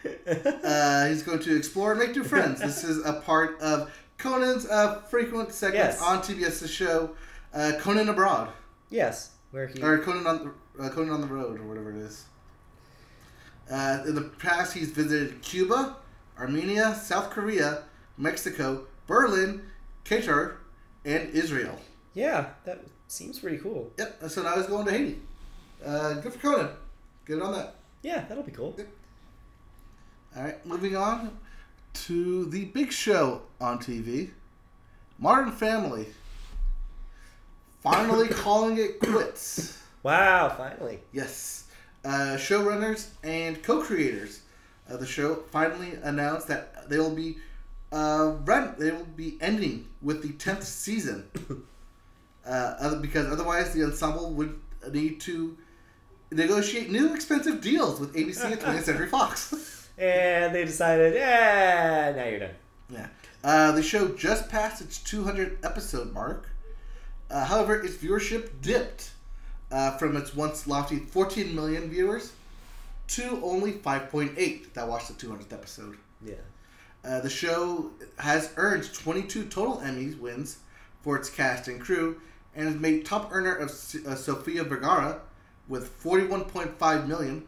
He's going to explore and make new friends. This is a part of Conan's frequent segments on TBS's show, Conan Abroad. Yes, where he... Or Conan on the Road, or whatever it is. In the past, he's visited Cuba, Armenia, South Korea, Mexico, Berlin, Qatar, and Israel. Yeah, that seems pretty cool. Yep, so now he's going to Haiti. Good for Conan. Get on that. Yeah, that'll be cool. Yep. All right, moving on to the big show on TV, Modern Family. Finally calling it quits. Wow, finally. Yes. Showrunners and co-creators of the show finally announced that they will be ending with the 10th season. Because otherwise the ensemble would need to negotiate new expensive deals with ABC and 20th Century Fox. And they decided, now you're done. Yeah. The show just passed its 200 episode mark. However, its viewership dipped from its once lofty 14 million viewers to only 5.8 that watched the 200th episode. Yeah. The show has earned 22 total Emmy wins for its cast and crew, and has made top earner of Sofia Vergara with 41.5 million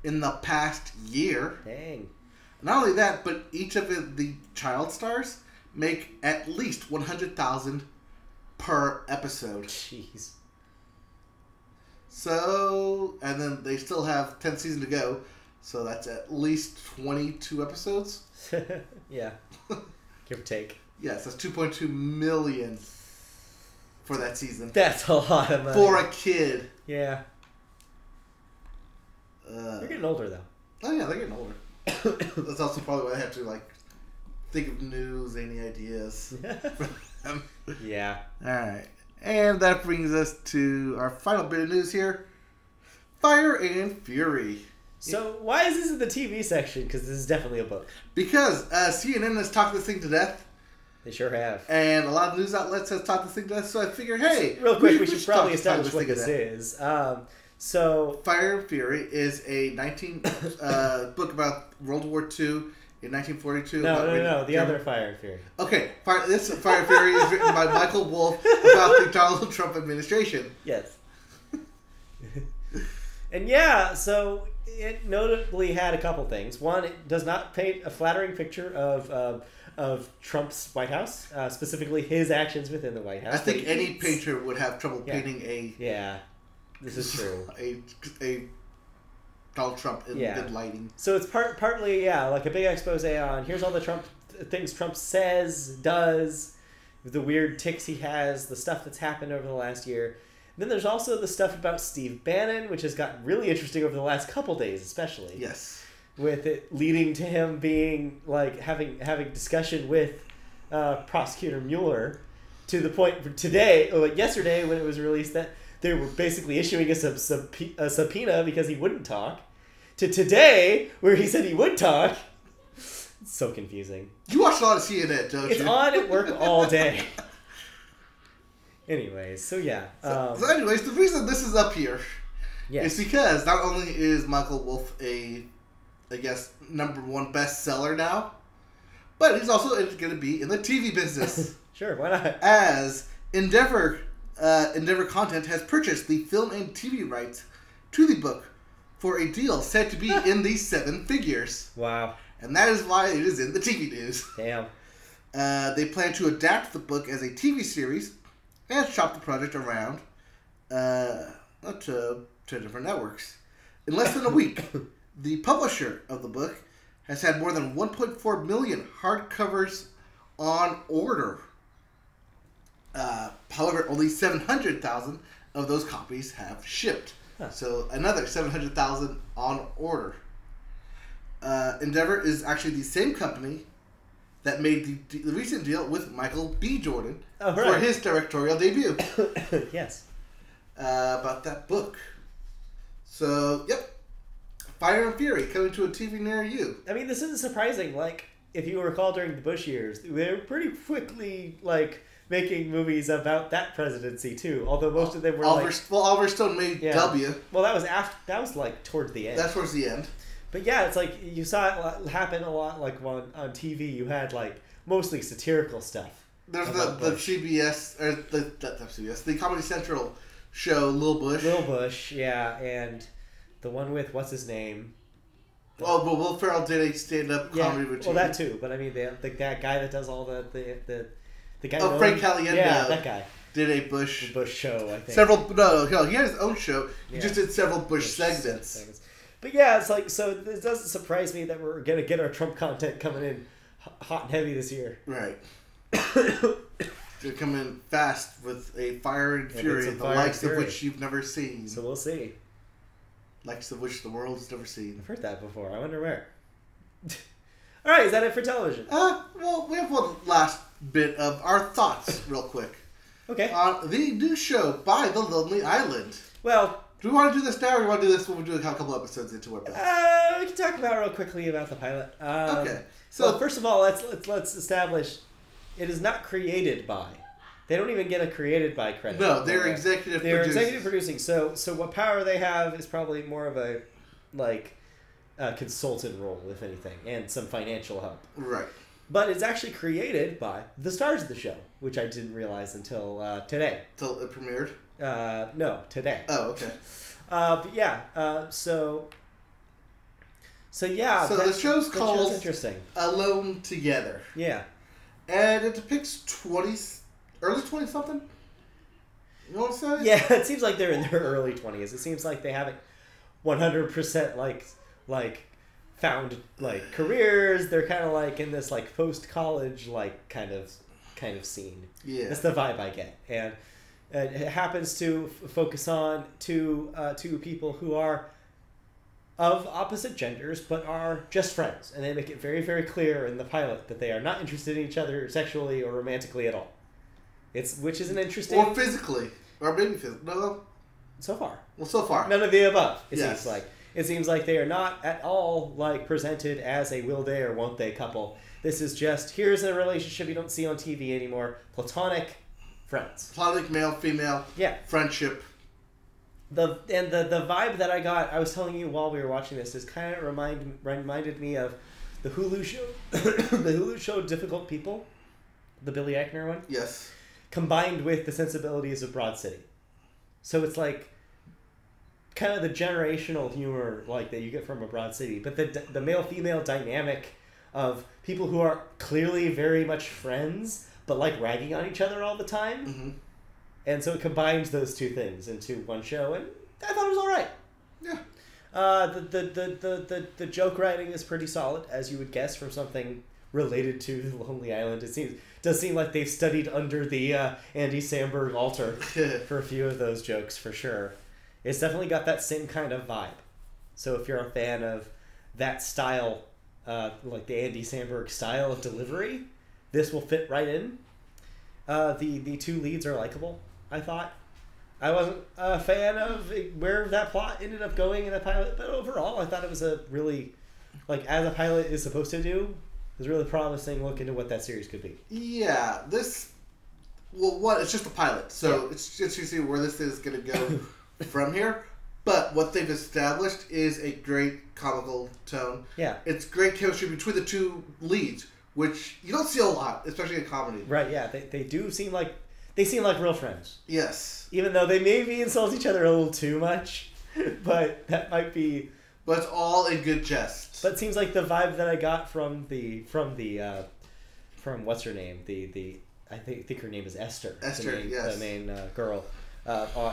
in the past year. Dang. Not only that, but each of the child stars make at least 100,000 per episode. Jeez. So, and then they still have 10th season to go, so that's at least 22 episodes. Yeah. Give or take. Yes, that's 2.2 million for that season. That's a lot of money. For a kid. Yeah. They're getting older, though. Oh, yeah, they're getting older. That's also probably why I have to, think of news, any ideas for them. Yeah. Alright. And that brings us to our final bit of news here. Fire and Fury. So, why is this in the TV section? Because this is definitely a book. Because CNN has talked this thing to death. They sure have. And a lot of news outlets have talked this thing to death, so I figured, hey... Real quick, we should probably establish what this is. Fire and Fury is a book about World War II in 1942. No. The other Fire and Fury. Okay, this Fire and Fury is written by Michael Wolff about the Donald Trump administration. Yes. And yeah, so it notably had a couple things. One, it does not paint a flattering picture of Trump's White House, specifically his actions within the White House. I think any painter would have trouble painting a... Yeah, this is true. a Donald Trump in good lighting. So it's partly, like a big expose on here's all the things Trump says, does, the weird tics he has, the stuff that's happened over the last year. Then there's also the stuff about Steve Bannon, which has gotten really interesting over the last couple days, especially. Yes. With it leading to him being having discussion with prosecutor Mueller, to the point yesterday when it was released that they were basically issuing a subpoena because he wouldn't talk, to today where he said he would talk. It's so confusing. You watch a lot of CNN, don't you? It's on at work all day. Anyways, so yeah. So anyways, the reason this is up here Yes. It's because not only is Michael Wolff a, I guess, #1 bestseller now, but he's also going to be in the TV business. Sure, why not? As Endeavor Content has purchased the film and TV rights to the book for a deal said to be in the 7 figures. Wow. And that is why it is in the TV news. Damn. They plan to adapt the book as a TV series and shop the project around to different networks. In less than a week, the publisher of the book has had more than 1.4 million hardcovers on order. However, only 700,000 of those copies have shipped. Huh. So another 700,000 on order. Endeavor is actually the same company that made the recent deal with Michael B. Jordan for his directorial debut. Yes. About that book. So, yep. Fire and Fury coming to a TV near you. I mean, this isn't surprising. Like, if you recall during the Bush years, they were pretty quickly, like, making movies about that presidency, too. Although most of them were, Oliver Stone made W. Well, that was, like, towards the end. That's towards the end. But yeah, it's like, you saw it happen a lot, like, on TV. You had, like, mostly satirical stuff. There's the CBS, or the Comedy Central show, Lil Bush. Lil Bush, yeah, and the one with, what's his name? But Will Ferrell did a stand-up comedy routine. Well, that too, but I mean, that guy that does all the guy... Oh, Frank Caliendo. Yeah, that guy. Did a Bush... The Bush show, I think. No, he had his own show. He just did several Bush segments. But yeah, it's like, so it doesn't surprise me that we're going to get our Trump content coming in hot and heavy this year. Right. They're coming fast with a Fire and Fury, the likes of which you've never seen. So we'll see. Likes of which the world has never seen. I've heard that before. I wonder where. All right, is that it for television? Well, we have one last bit of our thoughts, real quick. Okay. On the new show by The Lonely Island. Well, do we want to do this now, or do we want to do this when we do a couple episodes into our we can talk about it real quickly about the pilot. Okay. So first of all, let's establish it is not created by. They don't even get a created by credit. No, they're executive producers. They're executive producing. So what power they have is probably more of a consultant role, if anything, and some financial help. Right. But it's actually created by the stars of the show, which I didn't realize until today. Until it premiered? No, today. Oh, okay. But yeah, so yeah. So the show's called interesting. Alone Together. Yeah. And it depicts early 20-something? You know what I'm saying? Yeah, it seems like they're in their early 20s. It seems like they haven't 100% like found like careers. They're kind of like in this like post-college like kind of scene. Yeah. That's the vibe I get. And it happens to focus on two people who are of opposite genders but are just friends. And they make it very, very clear in the pilot that they are not interested in each other sexually or romantically at all. Which is an interesting... Or physically. Or maybe physically. No. So far. Well, so far. None of the above, Yes. seems like. It seems like they are not at all like presented as a will they or won't they couple. This is just, here's a relationship you don't see on TV anymore. Platonic friends. Platonic male-female friendship. The vibe that I got, I was telling you while we were watching this, is kind of reminded me of the Hulu show. The Hulu show Difficult People. The Billy Eichner one. Yes. Combined with the sensibilities of Broad City. So it's like kind of the generational humor like that you get from a Broad City, but the male-female dynamic of people who are clearly very much friends but like ragging on each other all the time. Mm-hmm. And so it combines those two things into one show, and I thought it was all right. Yeah. The joke writing is pretty solid, as you would guess from something related to The Lonely Island. It does seem like they've studied under the Andy Samberg altar for a few of those jokes, for sure. It's definitely got that same kind of vibe. So if you're a fan of that style, like the Andy Samberg style of delivery, this will fit right in. The two leads are likable, I thought. I wasn't a fan of where that plot ended up going in the pilot, but overall I thought it was a really, like, as a pilot is supposed to do, it was a really promising look into what that series could be. Yeah, it's just a pilot, so it's just to see where this is going to go from here. But what they've established is a great comical tone. Yeah. It's great chemistry between the two leads, which you don't see a lot, especially in comedy. Right, yeah. They do seem like... They seem like real friends. Yes. Even though they maybe insult each other a little too much. But that might be... But it's all in good jest. But it seems like the vibe that I got from what's her name? I think her name is Esther. Esther, yes. The main girl.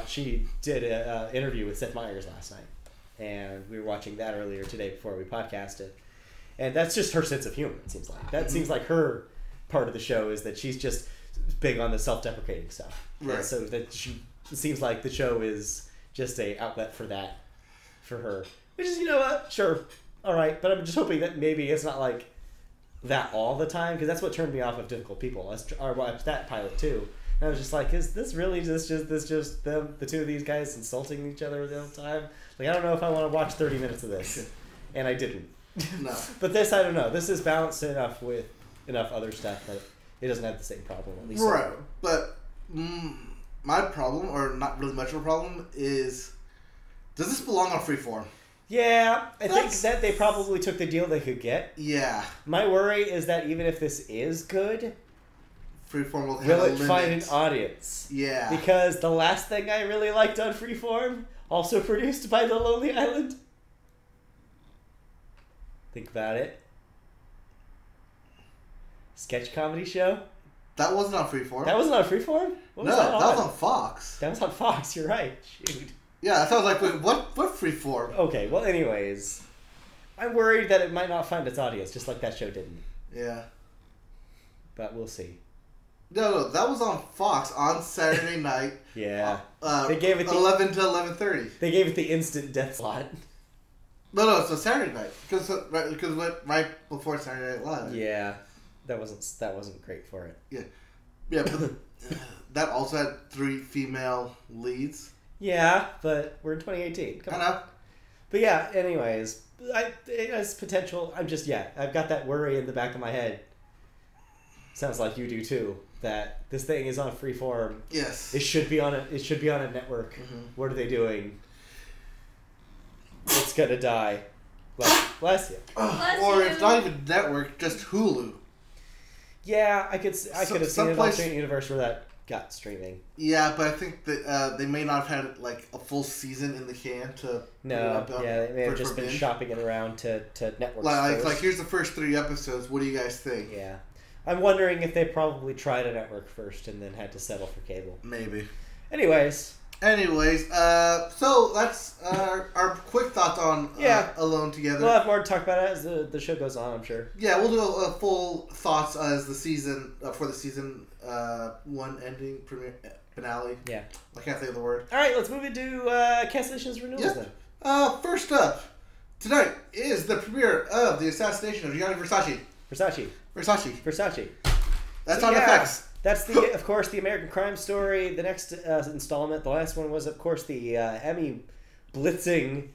She did an interview with Seth Meyers last night. And we were watching that earlier today before we podcasted. And that's just her sense of humor, it seems like. That seems like her part of the show is that she's just big on the self-deprecating stuff. Right. And so that it seems like the show is just a outlet for that, for her. Which is, you know what, sure, all right. But I'm just hoping that maybe it's not like that all the time, because that's what turned me off of Difficult People. I watched that pilot too. And I was just like, is this really just them, the two of these guys insulting each other the whole time? Like, I don't know if I want to watch 30 minutes of this. And I didn't. No. But this, I don't know. This is balanced enough with enough other stuff that it doesn't have the same problem, at least. Right. But my problem, or not really much of a problem, is does this belong on Freeform? Yeah, I think that they probably took the deal they could get. Yeah. My worry is that even if this is good, Freeform will it find an audience? Yeah. Because the last thing I really liked on Freeform, also produced by The Lonely Island. Think about it. Sketch comedy show. That wasn't on Freeform. That wasn't on Freeform? What was that was on Fox. That was on Fox, you're right. Shoot. Yeah, that sounds like, wait, what Freeform? Okay, well anyways. I'm worried that it might not find its audience, just like that show didn't. Yeah. But we'll see. No, that was on Fox on Saturday night. Yeah. They gave it 11 to 11:30. They gave it the instant death slot. No, it's a Saturday night because it went right before Saturday Night Live. Yeah, that wasn't great for it. Yeah, but that also had 3 female leads. Yeah, but we're in 2018. Come on. I know. But yeah, anyways, it has potential. I've got that worry in the back of my head. Sounds like you do too. That this thing is on Freeform. Yes. It should be on a network. Mm-hmm. What are they doing? It's gonna die. Bless you. Or if not even network, just Hulu. Yeah, I could have seen an alternate universe where that got streaming. Yeah, but I think that they may not have had like a full season in the can to. No, they may have just been shopping it around to networks. Like here's the first 3 episodes. What do you guys think? Yeah, I'm wondering if they probably tried a network first and then had to settle for cable. Maybe. Anyways, so that's our quick thoughts on Alone Together. We'll have more to talk about it as the show goes on, I'm sure. Yeah, we'll do a full thoughts as the season for the season 1 ending finale. Yeah, I can't think of the word. All right, let's move into cancellations renewals then. First up tonight is the premiere of the assassination of Gianni Versace. Versace. That's on FX. That's of course, the American Crime Story. The next installment, the last one was, of course, the Emmy blitzing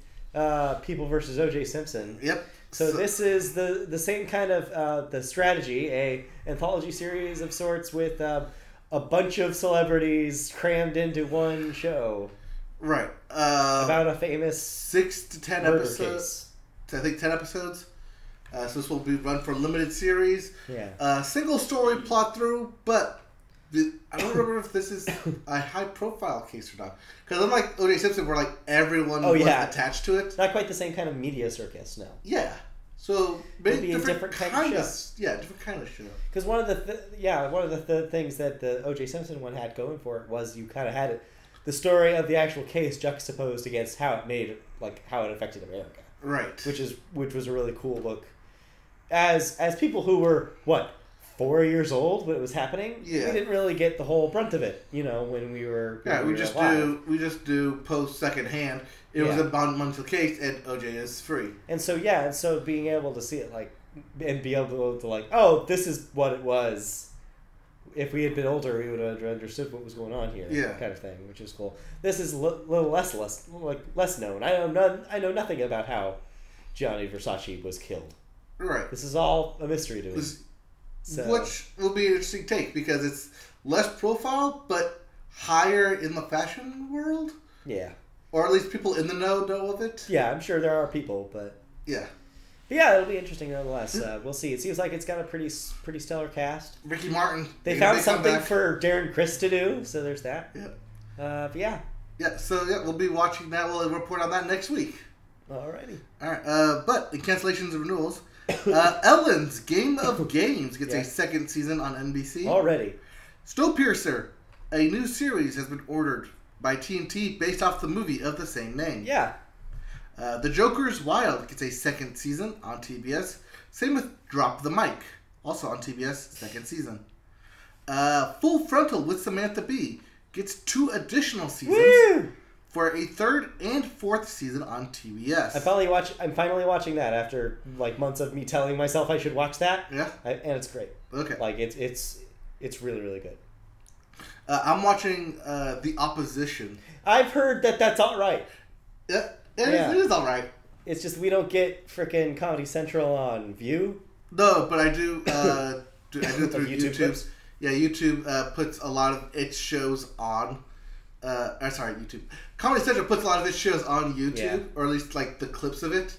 People versus O.J. Simpson. Yep. So this is the same kind of the strategy, a anthology series of sorts with a bunch of celebrities crammed into one show. Right. About a famous 6 to 10 episodes. I think 10 episodes. So this will be run for a limited series. Yeah. Single story plot through, but I don't remember if this is a high profile case or not. Because unlike O.J. Simpson, where like everyone was attached to it, not quite the same kind of media circus. No. Yeah. So maybe a different kind of show. Yeah, different kind of show. Because one of the things that the O.J. Simpson one had going for it was you kind of had the story of the actual case juxtaposed against how it affected America. Right. Which was a really cool look. As people who were 4 years old when it was happening, we didn't really get the whole brunt of it, when we were we just do post secondhand. It was a monumental case, and OJ is free. And so being able to see it and be able to oh, this is what it was. If we had been older, we would have understood what was going on here, kind of thing, which is cool. This is a little less known. I know nothing about how Gianni Versace was killed. Right. This is all a mystery to me. Which will be an interesting take because it's less profile but higher in the fashion world. Yeah. Or at least people in the know of it. Yeah, I'm sure there are people, but... Yeah. But yeah, it'll be interesting nonetheless. We'll see. It seems like it's got a pretty stellar cast. Ricky Martin. They found something for Darren Criss to do, so there's that. Yeah. But yeah. Yeah, so yeah, we'll be watching that. We'll report on that next week. Alrighty. Alright, but in cancellations and renewals, Ellen's Game of Games gets a second season on NBC. Already. Snowpiercer, a new series, has been ordered by TNT based off the movie of the same name. Yeah. The Joker's Wild gets a second season on TBS. Same with Drop the Mic, also on TBS, second season. Full Frontal with Samantha Bee gets 2 additional seasons. Woo! For a 3rd and 4th season on TBS. I'm finally watching that after like months of me telling myself I should watch that. Yeah. And it's great. Okay. Like it's really, really good. I'm watching The Opposition. I've heard that that's all right. Yeah, it is all right. It's just we don't get frickin' Comedy Central on View. No, but I do. I do it through YouTube YouTube. clips? Yeah, YouTube puts a lot of its shows on. YouTube. Comedy Central puts a lot of its shows on YouTube, or at least like the clips of it.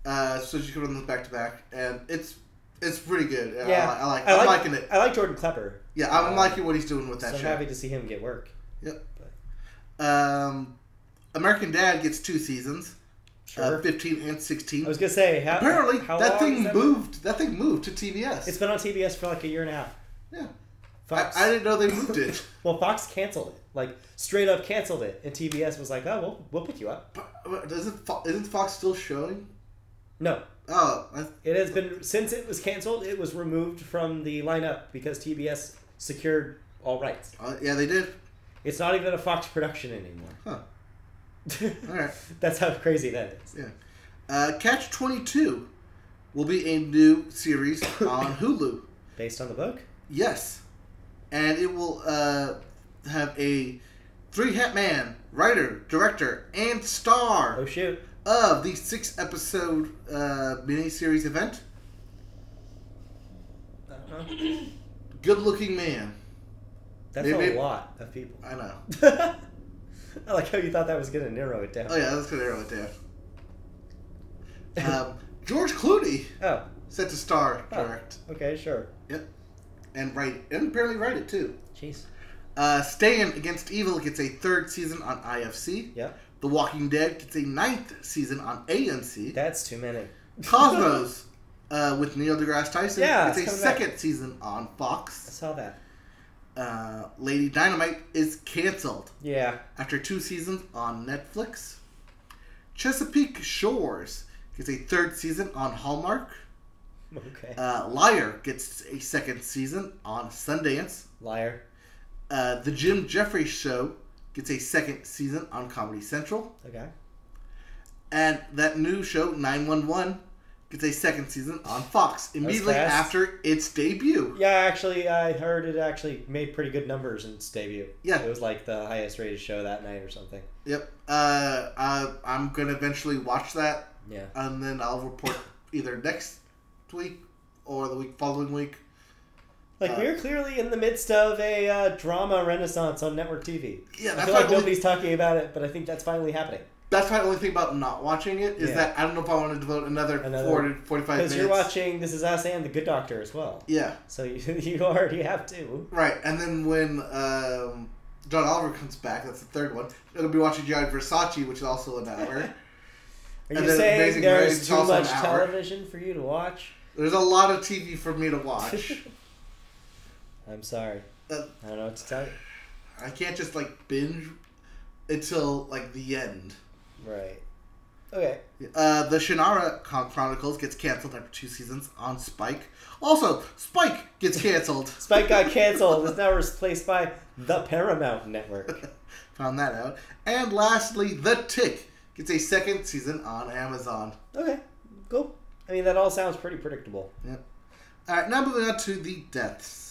So you can run them back to back, and it's pretty good. Yeah, I'm liking it. I like Jordan Klepper. Yeah, I'm liking what he's doing with that so show. I'm happy to see him get work. Yep. But. American Dad gets 2 seasons. Sure. 15 and 16. I was gonna say apparently how that long thing has that moved. That thing moved to TBS. It's been on TBS for like a year and a half. Yeah. Fox. I didn't know they moved it. Well, Fox canceled it. Like straight up canceled it, and TBS was like, "Oh, we'll pick you up." But isn't Fox still showing? No. Oh. It has been since it was canceled. It was removed from the lineup because TBS secured all rights. Yeah, they did. It's not even a Fox production anymore. Huh. All right. That's how crazy that is. Yeah. Catch 22 will be a new series on Hulu. Based on the book? Yes. And it will have a 3-hat man, writer, director, and star Oh, shoot. of the 6-episode miniseries event. Good-looking man. That's a lot of people. I know. I like how you thought that was going to narrow it down. Oh, yeah, that's going to narrow it down. George Clooney set to star, direct. Okay, sure. Yep. And write, and apparently write it, too. Jeez. Stand Against Evil gets a 3rd season on IFC. Yep. The Walking Dead gets a 9th season on AMC. That's too many. Cosmos, with Neil deGrasse Tyson, gets a 2nd season on Fox. I saw that. Lady Dynamite is canceled. Yeah. After 2 seasons on Netflix. Chesapeake Shores gets a 3rd season on Hallmark. Okay. Liar gets a 2nd season on Sundance. Liar. The Jim Jeffries Show gets a 2nd season on Comedy Central. Okay. And that new show, 911, gets a 2nd season on Fox immediately after its debut. Yeah, actually, I heard it actually made pretty good numbers in its debut. Yeah. It was like the highest rated show that night or something. Yep. I'm going to eventually watch that. Yeah. And then I'll report either next week or the week following week. Like, we're clearly in the midst of a drama renaissance on network TV. Yeah, I feel like nobody's talking about it, but I think that's finally happening. That's my only thing about not watching it, is that I don't know if I want to devote another 40 to 45 minutes. Because you're watching This Is Us and The Good Doctor as well. Yeah. So you already have to. Right, and then when John Oliver comes back, that's the 3rd one, I'm going to be watching Gianni Versace, which is also an hour. Are you saying there's too much television for you to watch? There's a lot of TV for me to watch. I'm sorry. I don't know what to tell you. I can't just, binge until, the end. Right. Okay. The Shannara Chronicles gets canceled after 2 seasons on Spike. Also, Spike gets canceled. Spike got canceled. It's now replaced by the Paramount Network. Found that out. And lastly, The Tick gets a 2nd season on Amazon. Okay. Cool. I mean, that all sounds pretty predictable. Yep. All right, now moving on to the deaths.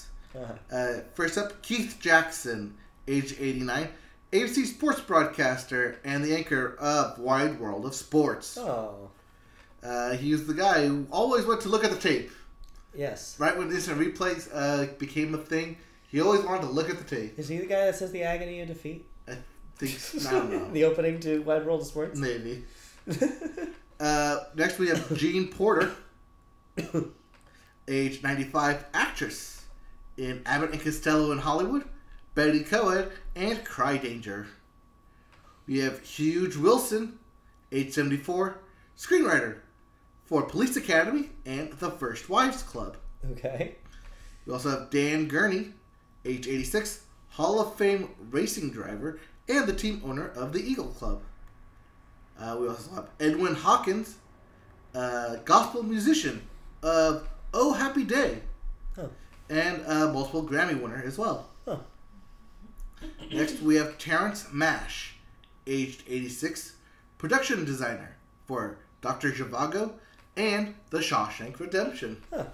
First up, Keith Jackson, age 89. ABC sports broadcaster and the anchor of Wide World of Sports. Oh. He was the guy who always went to look at the tape. Yes. Right when instant replays became a thing, he always wanted to look at the tape. Is he the guy that says the agony of defeat? I don't know. The opening to Wide World of Sports? Maybe. Next we have Jean Porter, age 95, actress in Abbott and Costello in Hollywood, Betty Cohen, and Cry Danger. We have Hugh Wilson, age 74, screenwriter for Police Academy and The First Wives Club. Okay. We also have Dan Gurney, age 86, Hall of Fame racing driver and the team owner of the Eagle Club. We also have Edwin Hawkins, gospel musician of Oh Happy Day, and multiple Grammy winner as well. Huh. Next, we have Terrence Mash, aged 86, production designer for Dr. Zhivago and The Shawshank Redemption. Huh.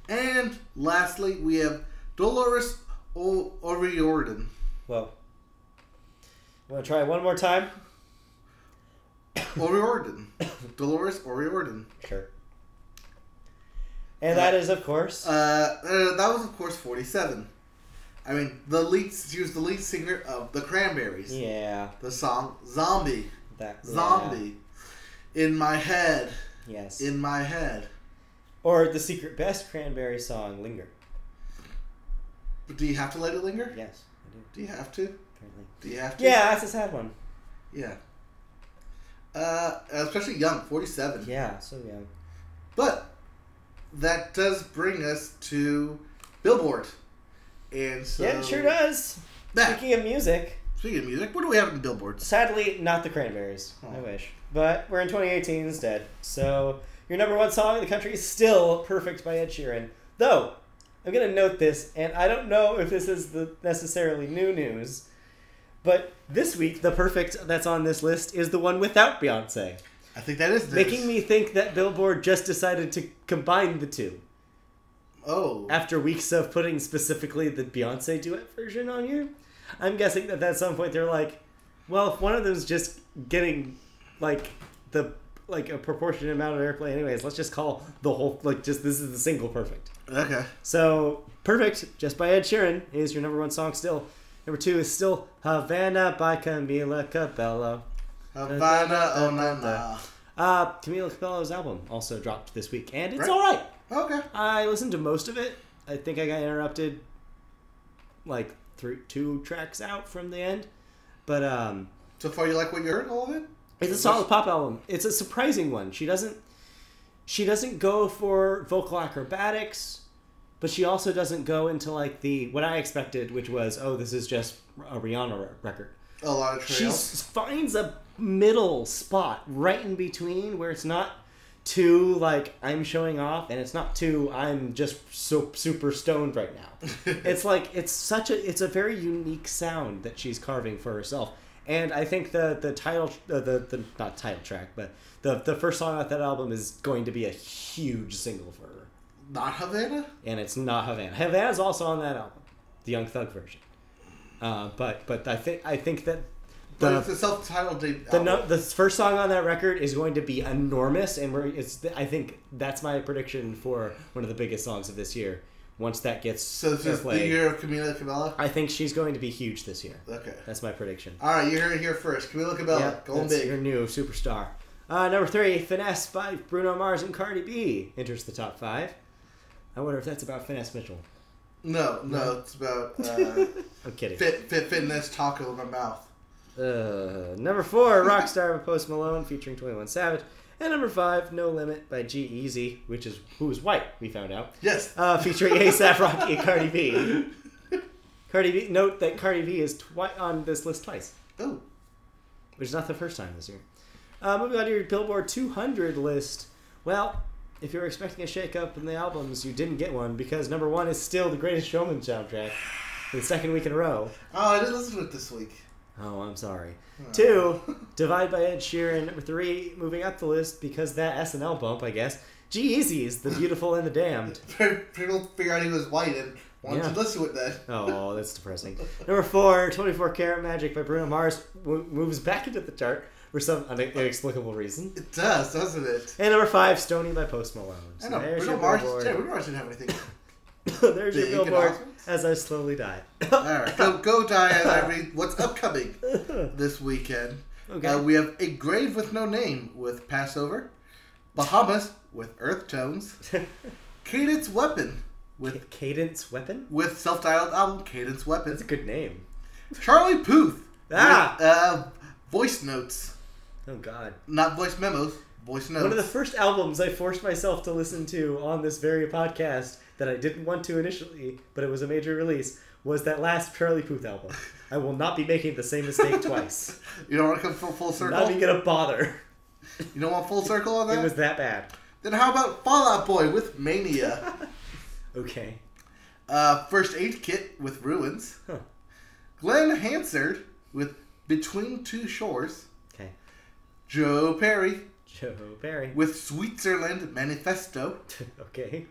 And lastly, we have Dolores O'Riordan. Well, want to try one more time? O'Riordan. Dolores O'Riordan. Sure. And that is, of course... that was, of course, 47. I mean, she was the lead singer of The Cranberries. Yeah. The song Zombie. Zombie. Yeah. In my head. Yes. In my head. Or the secret best Cranberry song, Linger. But do you have to let it linger? Yes, I do. Do you have to? Apparently. Do you have to? Yeah, that's a sad one. Yeah. Especially young, 47. Yeah, so young. But that does bring us to Billboard. And so... Yeah, it sure does. Speaking of music... what do we have in Billboard? Sadly, not the Cranberries. Oh. I wish. But we're in 2018 instead. So, your number one song in the country is still Perfect by Ed Sheeran. Though, I'm going to note this, and I don't know if this is the necessarily new news, but this week, the Perfect that's on this list is the one without Beyonce. I think that is news. Making me think that Billboard just decided to combine the two. Oh. After weeks of putting specifically the Beyonce duet version on here. I'm guessing that at some point they're like, well, if one of them's just getting a proportionate amount of airplay anyways, let's just call the whole, this is the single Perfect. Okay. So, Perfect, just by Ed Sheeran, is your number one song still. Number two is still Havana by Camila Cabello. Havana, oh na na. Camila Cabello's album also dropped this week, and it's alright. Okay. I listened to most of it. I think I got interrupted two tracks out from the end. But so far you like what you heard, all of it? It's a solid pop album. It's a surprising one. She doesn't go for vocal acrobatics, but she also doesn't go into what I expected, which was, this is just a Rihanna record. A lot of trails. She finds a middle spot right in between where it's not too I'm showing off, and it's not too I'm just so super stoned right now. It's it's a very unique sound that she's carving for herself. And I think the title, the not title track, but the first song off that album is going to be a huge single for her. Not Havana? And it's not Havana. Havana's also on that album, the Young Thug version. But I think that it's a self-titled album. The first song on that record is going to be enormous, and I think that's my prediction for one of the biggest songs of this year. Once that gets so this is the year of Camila Cabello? I think she's going to be huge this year. Okay. That's my prediction. All right, you heard it here first. Camila Cabello, going big. Your new superstar. Number 3, Finesse by Bruno Mars and Cardi B enters the top 5. I wonder if that's about Finesse Mitchell. No, it's about I'm kidding. Fitness taco in my mouth. Number 4, Rockstar by Post Malone featuring 21 Savage. And number 5, No Limit by G-Eazy, who's white, we found out. Yes. Featuring A$AP Rocky and Cardi B. Note that Cardi B is on this list twice. Oh. Which is not the first time this year. Moving on to your Billboard 200 list. Well, if you were expecting a shake-up in the albums, you didn't get one, because number 1 is still the Greatest Showman soundtrack for the second week in a row. Oh, I didn't listen to it this week. Oh, I'm sorry. 2, Divide by Ed Sheeran. Number 3, moving up the list because that SNL bump, I guess. G-Eazy's The Beautiful and the Damned. People figured out he was white and wanted to listen to it then. Oh, that's depressing. Number 4, 24 Karat Magic by Bruno Mars moves back into the chart for some inexplicable reason. It does, doesn't it? And number 5, Stoney by Post Malone. So I know, Bruno Mars didn't have anything. There's The your billboard announcements? as I slowly die. Alright, go die as I read what's upcoming this weekend. Okay. We have A Grave with No Name with Passover. Bahamas with Earth Tones. Cadence Weapon Cadence Weapon? with self-titled album Cadence Weapon. That's a good name. Charlie Puth Ah! with Voice Notes. Oh, God. Not voice memos, voice notes. One of the first albums I forced myself to listen to on this very podcast that I didn't want to initially, but it was a major release, was that last Charlie Puth album. I will not be making the same mistake twice. You don't want to come full circle? Not even gonna bother. You don't want full circle on that? It was that bad. Then how about Fall Out Boy with Mania? Okay. First Aid Kit with Ruins. Huh. Glenn Hansard with Between Two Shores. Okay. Joe Perry Joe Perry. with Switzerland Manifesto. Okay.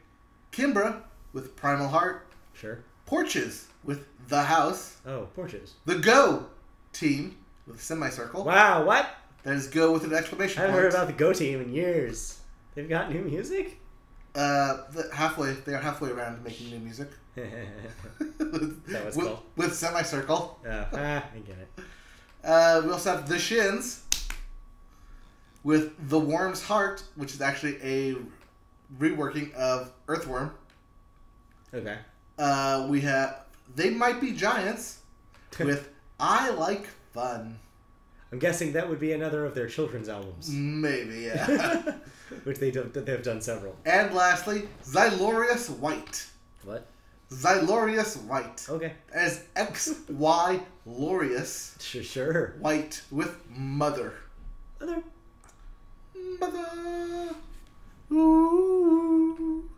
Kimbra with Primal Heart. Sure. Porches with The House. Oh, Porches. The Go Team with Semicircle. Wow, what? That is Go with an exclamation I haven't point. heard about the Go Team in years. They've got new music? They are halfway around making new music. That was with, cool. with Semicircle. I get it. We also have The Shins with The Worm's Heart, which is actually a reworking of Earthworm. Okay. We have They Might Be Giants with I Like Fun. I'm guessing that would be another of their children's albums. Maybe, yeah. Which they've done several. And lastly, Xylorious White. What? Xylorious White. Okay. As XY Glorious Sure. White with Mother. Mother. Mother. Ooh.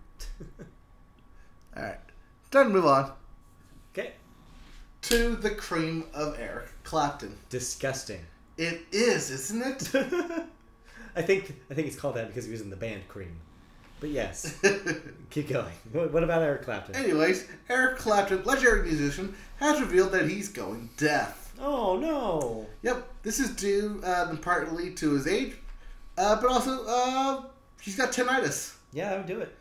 Alright. Time to move on Okay. to the cream of Eric Clapton. Disgusting. It is, isn't it? I think it's called that because he was in the band Cream. But yes. Keep going. What about Eric Clapton? Anyways, Eric Clapton, legendary musician, has revealed that he's going deaf. Oh, no. Yep, this is due partly to his age, but also he's got tinnitus, Yeah, that would do it.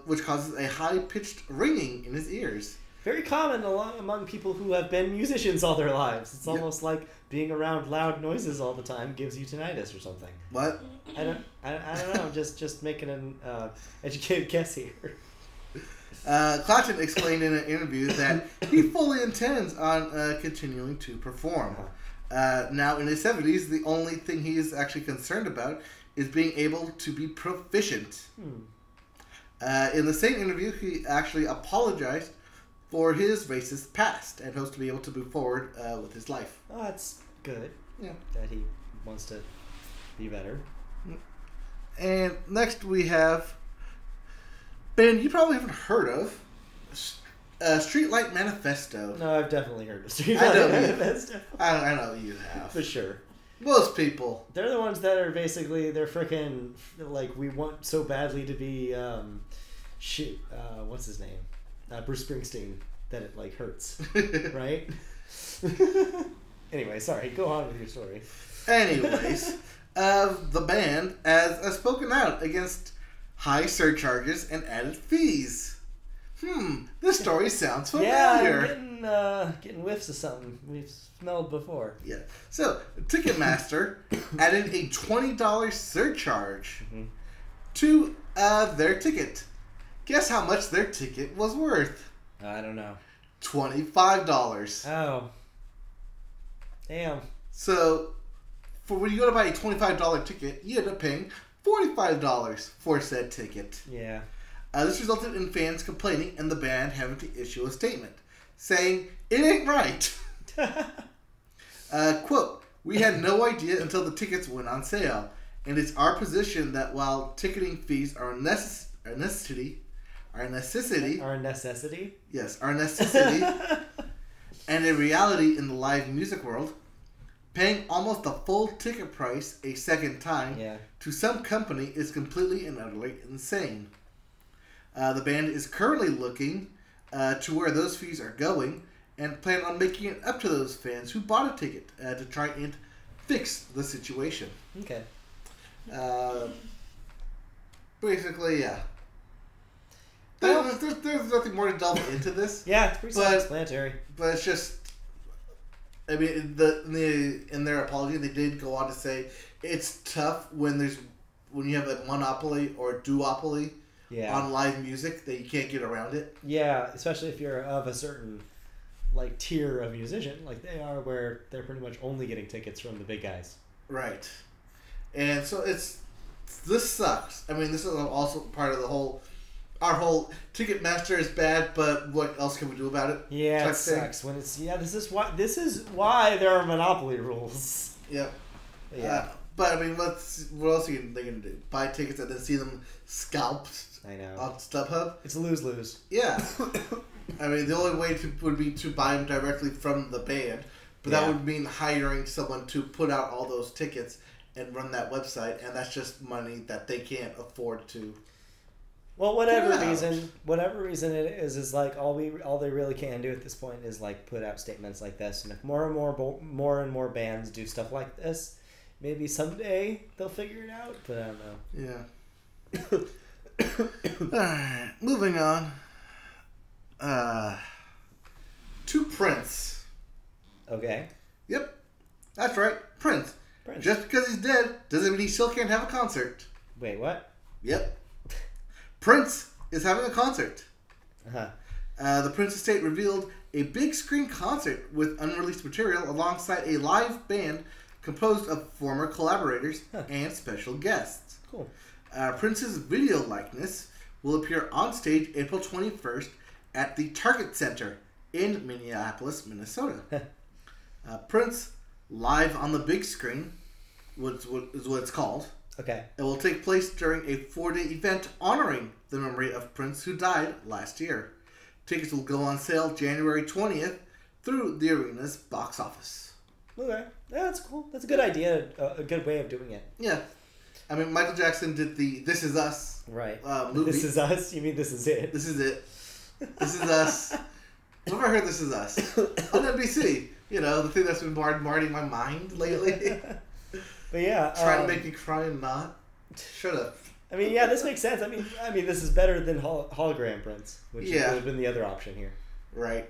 which causes a high-pitched ringing in his ears. Very common among people who have been musicians all their lives. It's Yep. almost like being around loud noises all the time gives you tinnitus or something. What? I don't know. Just making an educated guess here. Clapton explained in an interview that he fully intends on continuing to perform. Now, in his 70s, the only thing he is actually concerned about is being able to be proficient. In the same interview, he actually apologized for his racist past and hopes to be able to move forward with his life. Oh, that's good. Yeah. That he wants to be better. And next we have band you probably haven't heard of, Streetlight Manifesto. No, I've definitely heard of Street I know Fighter you- Manifesto. I know you have. For sure. Most people. They're the ones that are basically, they're freaking, like, we want so badly to be, what's his name? Bruce Springsteen, that it, like, hurts. Right? Anyway, sorry, go on with your story. Anyways, the band has spoken out against high surcharges and added fees. This story sounds familiar. Yeah, I'm getting whiffs of something we've smelled before. Yeah. So, Ticketmaster added a $20 surcharge to their ticket. Guess how much their ticket was worth? I don't know. $25. Oh. Damn. So, for when you go to buy a $25 ticket, you end up paying $45 for said ticket. Yeah. This resulted in fans complaining and the band having to issue a statement saying, "It ain't right." Quote, "We had no idea until the tickets went on sale, and it's our position that while ticketing fees are a necessity, yes, are a necessity, and a reality in the live music world, paying almost the full ticket price a second time to some company is completely and utterly insane. The band is currently looking to where those fees are going and plan on making it up to those fans who bought a ticket to try and fix the situation." Okay. Basically, yeah. Well, there's nothing more to delve into this. Yeah, it's pretty self-explanatory. But it's just, I mean, in their apology, they did go on to say it's tough when you have a monopoly or a duopoly on live music that you can't get around it. Yeah, especially if you're of a certain like tier of musician, like they are, where they're pretty much only getting tickets from the big guys. Right, and so this sucks. I mean, this is also part of our whole Ticketmaster is bad, but what else can we do about it? Yeah, it sucks when it's this is why there are monopoly rules. Yep. Yeah. But I mean, what else are they gonna do? Buy tickets and then see them scalped? I know. On StubHub? It's a lose-lose. Yeah. I mean, the only way would be to buy them directly from the band, but that would mean hiring someone to put out all those tickets and run that website, and that's just money that they can't afford to. Well, whatever reason it is like all they really can do at this point is like put out statements like this, and if more and more bands do stuff like this, maybe someday they'll figure it out. But I don't know. Yeah. Alright, moving on. To Prince. Okay. Yep. That's right. Prince. Just because he's dead doesn't mean he still can't have a concert. Wait, what? Yep. Prince is having a concert. Uh-huh. The Prince estate revealed a big screen concert with unreleased material alongside a live band composed of former collaborators and special guests. Cool. Prince's video likeness will appear on stage April 21st at the Target Center in Minneapolis, Minnesota. Prince live on the big screen is what it's called. Okay. It will take place during a 4-day event honoring the memory of Prince, who died last year. Tickets will go on sale January 20th through the arena's box office. Okay. Yeah, that's cool. That's a good idea. A good way of doing it. Yeah. I mean, Michael Jackson did the This Is Us movie. This Is Us? You mean This Is It? This is it. This is us. Whenever I heard This Is Us on NBC, the thing that's been bombarding my mind lately. But yeah, trying to make me cry and not. Shut up. I mean, yeah, this makes sense. I mean, this is better than hologram Prince, which would have been the other option here. Right.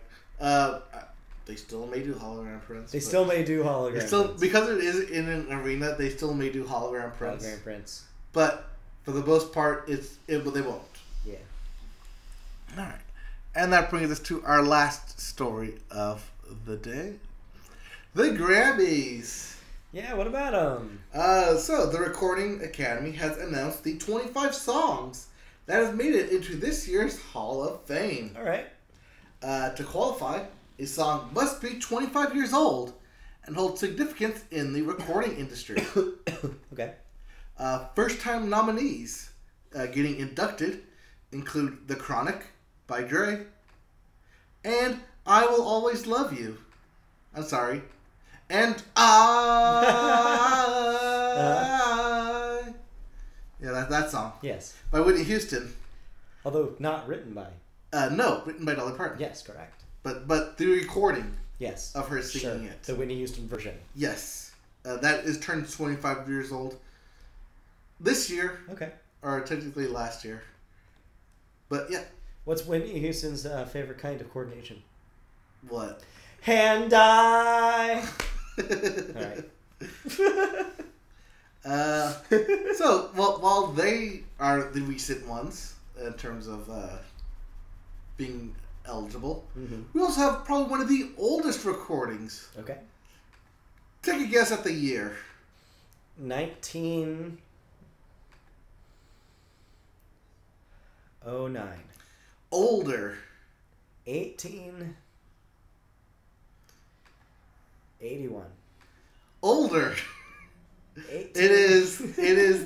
They still may do hologram Prince. They still may do hologram Prince. Because it is in an arena, they still may do hologram Prince. Hologram Prince. But for the most part, they won't. Yeah. All right. And that brings us to our last story of the day. The Grammys. Yeah, what about them? So the Recording Academy has announced the 25 songs that have made it into this year's Hall of Fame. All right. To qualify, a song must be 25 years old and hold significance in the recording industry. Okay. First-time nominees getting inducted include The Chronic by Dre and I Will Always Love You. I'm sorry. And yeah, that song. Yes. By Whitney Houston. Although not written by. No, written by Dolly Parton. Yes, correct. But the recording. Yes. Of her singing it. The Whitney Houston version. Yes. That is turned 25 years old this year. Okay. Or technically last year. But yeah. What's Whitney Houston's favorite kind of coordination? What? Hand-eye. All right. So, while they are the recent ones in terms of being eligible, we also have probably one of the oldest recordings. Okay. Take a guess at the year. 1909. Older. 1881. Older. 18. It is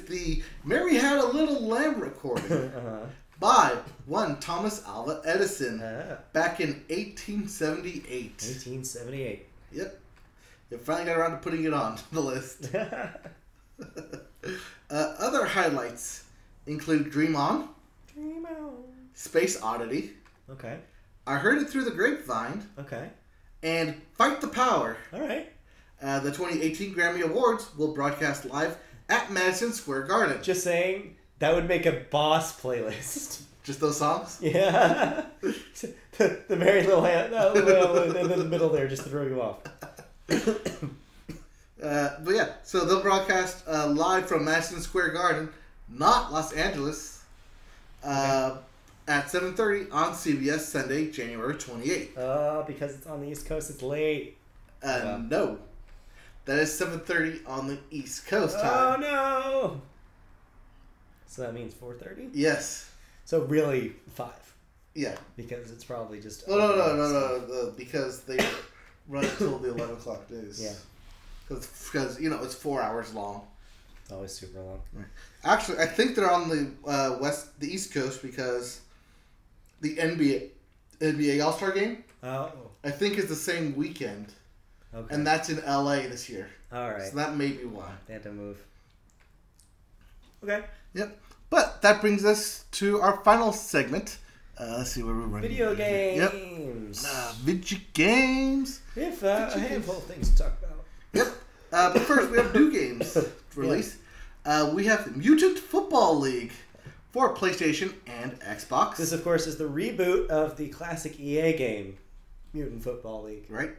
the Mary Had a Little Lamb recording by one Thomas Alva Edison back in 1878. 1878. Yep. You finally got around to putting it on the list. Other highlights include Dream On. Dream On. Space Oddity. Okay. I Heard It Through the Grapevine. Okay. And Fight the Power. All right. The 2018 Grammy Awards will broadcast live at Madison Square Garden. Just saying, that would make a boss playlist. Just those songs? Yeah. the very little hand, in the middle there, just to throw you off. But yeah, so they'll broadcast live from Madison Square Garden, not Los Angeles, at 7:30 on CBS Sunday, January 28th. Because it's on the East Coast, it's late. No. That is 7:30 on the East Coast time. Oh, no! So that means 4:30? Yes. So really 5. Yeah. Because it's probably just... No. Because they run until the 11 o'clock news. Yeah. Because it's 4 hours long. It's always super long. Actually, I think they're on the East Coast because the NBA All-Star Game, Oh. I think, is the same weekend. Okay. And that's in LA this year. All right. So that may be why. They had to move. Okay. Yep. But that brings us to our final segment. Let's see where we're running. Video games. Yep. Video games. We have a handful of things to talk about. Yep. But first, we have new games released. We have Mutant Football League for PlayStation and Xbox. This, of course, is the reboot of the classic EA game, Mutant Football League. Right.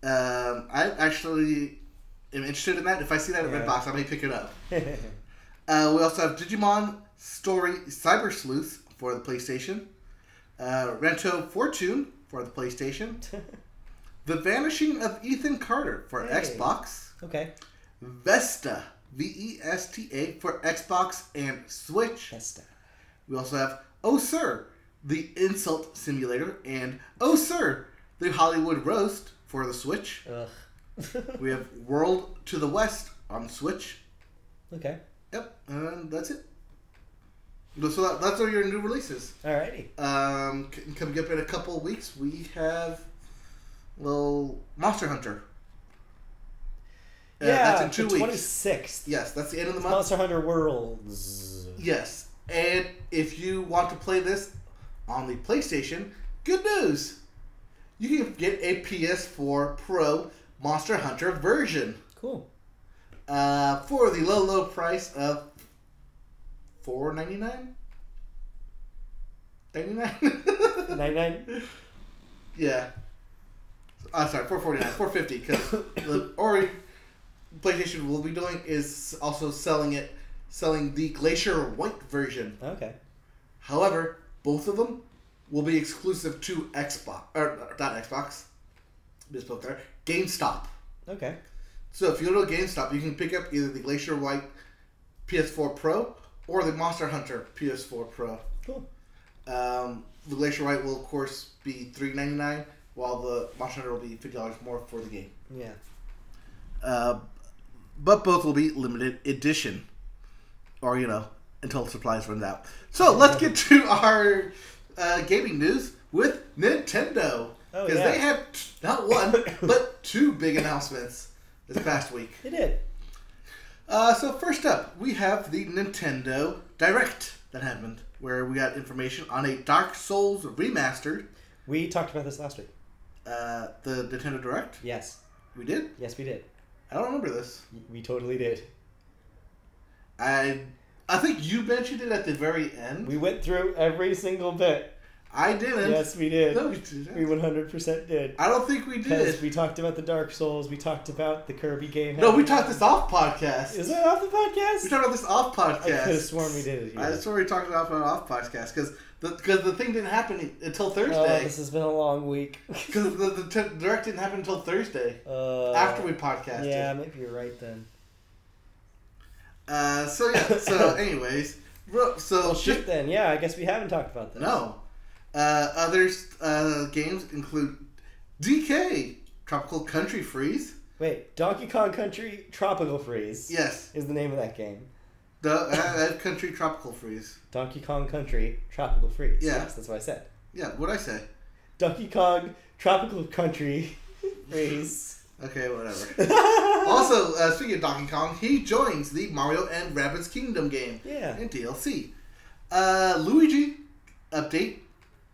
I actually am interested in that. If I see that in Redbox, I may pick it up. We also have Digimon Story Cyber Sleuth for the PlayStation. Rento Fortune for the PlayStation. The Vanishing of Ethan Carter for Xbox. Okay. Vesta, Vesta for Xbox and Switch. Vesta. We also have Oh Sir, the Insult Simulator, and Oh Sir, the Hollywood Roast for the Switch. Ugh. We have World to the West on Switch. Okay. Yep, and that's it. So that's all your new releases. Alrighty. Coming up in a couple of weeks, we have Monster Hunter. That's in 2 weeks. 26th. Yes, that's the end of the month. Monster Hunter Worlds. Yes, and if you want to play this on the PlayStation, good news. You can get a PS4 Pro Monster Hunter version. Cool. For the low price of $4.99? $99? 99? Yeah. Sorry, $4.49. $4.50 because PlayStation will be doing is also selling the Glacier White version. Okay. However, both of them will be exclusive to Xbox, or not Xbox, misspoke there, GameStop. Okay. So if you go to GameStop, you can pick up either the Glacier White PS4 Pro or the Monster Hunter PS4 Pro. Cool. The Glacier White will, of course, be $3.99, while the Monster Hunter will be $50 more for the game. Yeah. But both will be limited edition, or until supplies run out. So let's get to our gaming news with Nintendo, because they had not one but 2 big announcements this past week. They did. So first up, we have the Nintendo Direct that happened, where we got information on a Dark Souls remastered. We talked about this last week. The Nintendo Direct? Yes. We did? Yes, we did. I don't remember this. We totally did. I think you mentioned it at the very end. We went through every single bit. I didn't. Yes, we did. No, we didn't. We 100% did. I don't think we did. Because we talked about the Dark Souls. We talked about the Kirby game. No, we talked this off podcast. Is that off the podcast? We talked about this off podcast. I could have sworn we did it here. I swore we talked about it off podcast because the thing didn't happen until Thursday. Oh, this has been a long week. Because the Direct didn't happen until Thursday after we podcasted. Yeah, maybe you're right then. So anyways, well, shit then. Yeah, I guess we haven't talked about this. No. Other games include DK Tropical Country Freeze. Wait, Donkey Kong Country Tropical Freeze. Yes, is the name of that game. Country Tropical Freeze. Donkey Kong Country Tropical Freeze. Yeah. Yes, that's what I said. Yeah, what'd I say? Donkey Kong Tropical Country Freeze. Okay, whatever. Also, speaking of Donkey Kong, he joins the Mario and Rabbids Kingdom game. Yeah. In DLC. Luigi update.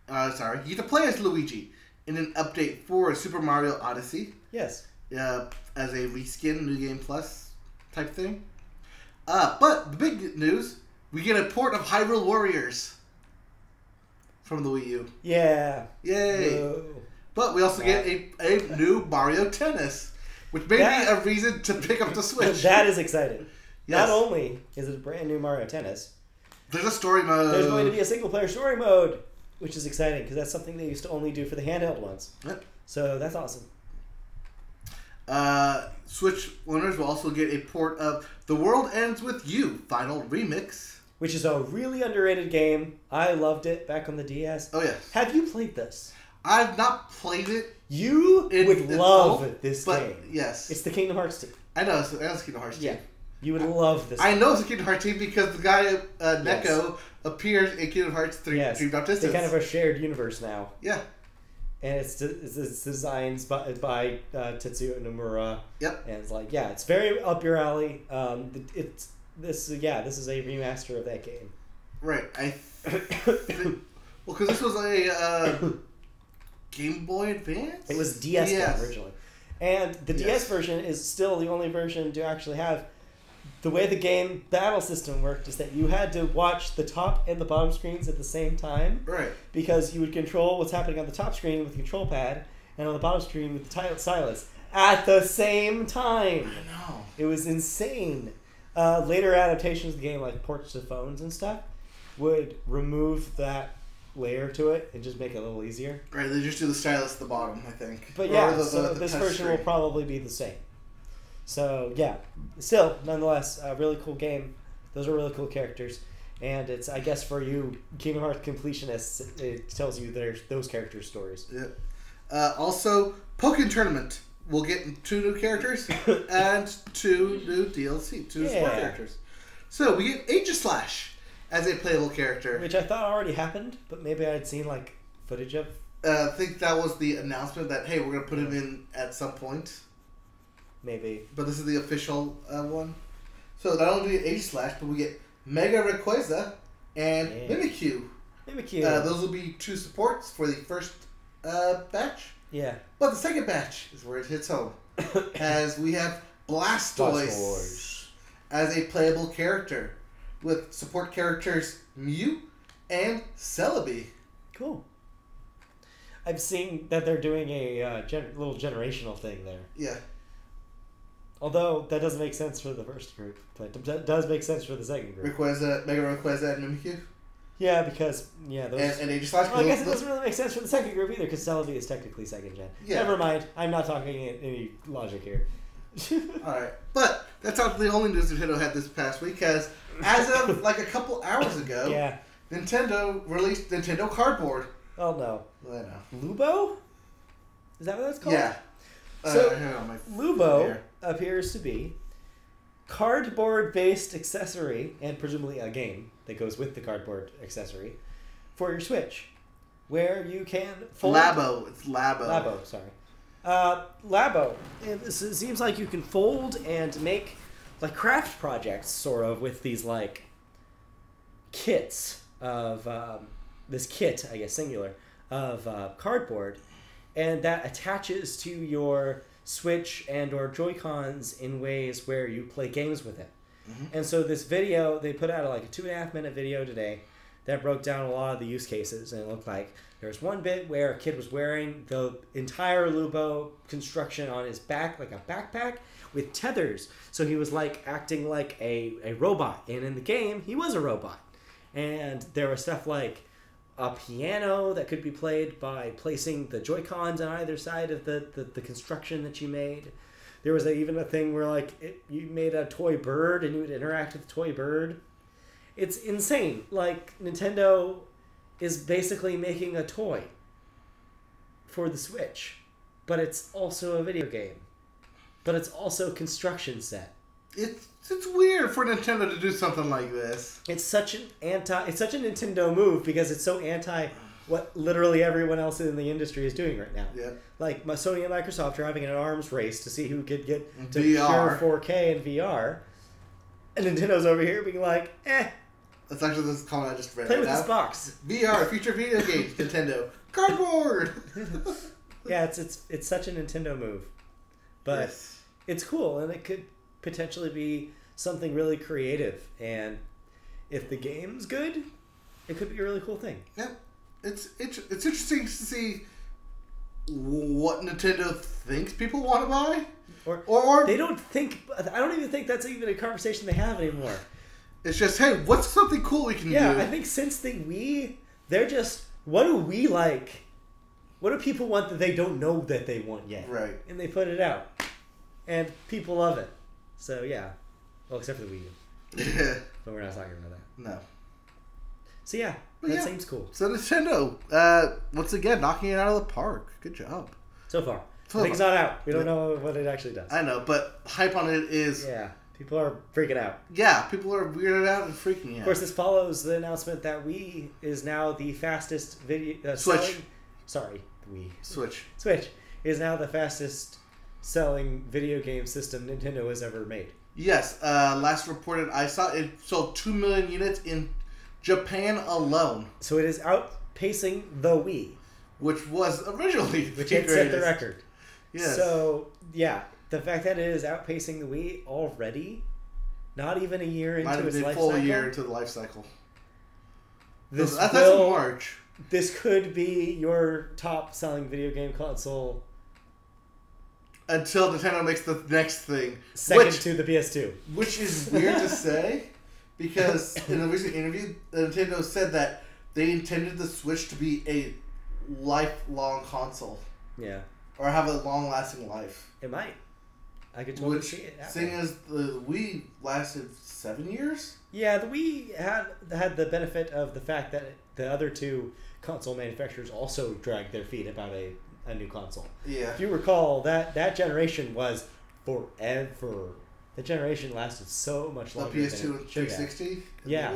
You can play as Luigi in an update for Super Mario Odyssey. Yes. As a reskin, New Game Plus type thing. But the big news, we get a port of Hyrule Warriors. from the Wii U. Yeah. Yay! Whoa. But we also get a new Mario Tennis, which may be a reason to pick up the Switch. That is exciting. Yes. Not only is it a brand new Mario Tennis, there's a story mode. There's going to be a single-player story mode, which is exciting because that's something they used to only do for the handheld ones. Yep. So that's awesome. Switch owners will also get a port of The World Ends With You Final Remix. Which is a really underrated game. I loved it back on the DS. Oh, yes. Have you played this? I've not played it. You would love this game. Yes. It's the Kingdom Hearts team. I know, it's Kingdom Hearts team. Yeah. You would love this I game. know it's a Kingdom Hearts team because the guy, Neko, appears in Kingdom Hearts 3 Dream Drop Distance. It's kind of a shared universe now. Yeah. And it's designs by Tetsuya Nomura. Yep. And it's like, it's very up your alley. This is a remaster of that game. Right. Because this was a Game Boy Advance? It was DS game originally. And the DS version is still the only version to actually have... The way the game battle system worked is that you had to watch the top and the bottom screens at the same time. Right. Because you would control what's happening on the top screen with the control pad and on the bottom screen with the stylus at the same time. I know. It was insane. Later adaptations of the game, like ports to phones and stuff, would remove that layer to it and just make it a little easier. Right, they just do the stylus at the bottom, I think. But this version will probably be the same. So, still, nonetheless, a really cool game. Those are really cool characters. And it's, I guess, for you Kingdom Hearts completionists, it tells you there's those characters' stories. Yeah. Also, Pokken Tournament will get 2 new characters and 2 new DLC, 2 support characters. So, we get Aegislash as a playable character. Which I thought already happened, but maybe I'd seen, footage of. I think that was the announcement that, hey, we're going to put him in at some point. Maybe. But this is the official one. So not only do we get Aegislash, but we get Mega Rayquaza and Mimikyu. Mimikyu. Those will be 2 supports for the first batch. Yeah. But the second batch is where it hits home. As we have Blastoise as a playable character with support characters Mew and Celebi. Cool. I've seen that they're doing a little generational thing there. Yeah. Although that doesn't make sense for the first group, but it does make sense for the second group. Mega Rayquaza and Mimikyu? Yeah, because, those... And Aegislash. Well, I guess it doesn't really make sense for the second group either, because Celebi is technically second gen. Yeah. Never mind. I'm not talking any logic here. Alright. But that's not the only news Nintendo had this past week, because as of a couple hours ago, Nintendo released Nintendo Cardboard. Oh, no. I know. Lubo? Is that what that's called? Yeah. So, Lubo appears to be cardboard-based accessory, and presumably a game that goes with the cardboard accessory, for your Switch, where you can fold... Labo. It's Labo. Labo, sorry. Labo. It seems like you can fold and make craft projects, sort of, with these, kits of... this kit, I guess, singular, of cardboard, and that attaches to your Switch and or Joy-Cons in ways where you play games with it. Mm-hmm. And so this video, they put out a 2.5 minute video today that broke down a lot of the use cases, and it looked like there was one bit where a kid was wearing the entire Lubo construction on his back, like a backpack, with tethers. So he was acting like a robot, and in the game, he was a robot. And there was stuff like a piano that could be played by placing the Joy-Cons on either side of the construction that you made. There was even a thing where you made a toy bird and you would interact with the toy bird. It's insane. Nintendo is basically making a toy for the Switch, but it's also a video game, but it's also a construction set. It's weird for Nintendo to do something like this. It's such a Nintendo move because it's so anti what literally everyone else in the industry is doing right now. Yeah. Sony and Microsoft are having an arms race to see who could get to VR. pure 4K and VR. And Nintendo's over here being like, That's actually this comment I just read. Play with this box. VR, future video games, Nintendo. Cardboard! Yeah, it's such a Nintendo move. But it's cool, and it could potentially be something really creative, and if the game's good, it could be a really cool thing. Yeah. it's interesting to see what Nintendo thinks people want to buy. Or they don't think. I don't even think that's even a conversation they have anymore. It's just, hey, what's something cool we can do? Yeah, I think since the Wii, they're just, what do we like? What do people want that they don't know that they want yet? Right. And they put it out. And people love it. So, yeah. Well, except for the Wii U. Yeah. But we're not talking about that. No. So, yeah. That seems cool. So, Nintendo, once again, knocking it out of the park. Good job. So far. I think it's not out. We don't know what it actually does. I know, but hype on it is... Yeah. People are freaking out. Yeah, people are weirded out and freaking out. Of course, this follows the announcement that Wii is now the fastest video... Switch. Wii. Switch is now the fastest selling video game system Nintendo has ever made. Yes. Last reported I saw, it sold 2 million units in Japan alone. So it is outpacing the Wii. Which was originally Which had set the record. Yes. So, yeah. The fact that it is outpacing the Wii already, not even a year into its life cycle. Full year into the life cycle. That's in March. This could be your top selling video game console. Until Nintendo makes the next thing. Second to the PS2. Which is weird to say, because in a recent interview, Nintendo said that they intended the Switch to be a lifelong console. Yeah. Or have a long-lasting life. It might. I could totally see it happen. Seeing as the Wii lasted 7 years? Yeah, the Wii had the benefit of the fact that the other two console manufacturers also dragged their feet about a new console. Yeah. If you recall, that generation was forever. The generation lasted so much longer. The PS2 and 360? Yeah.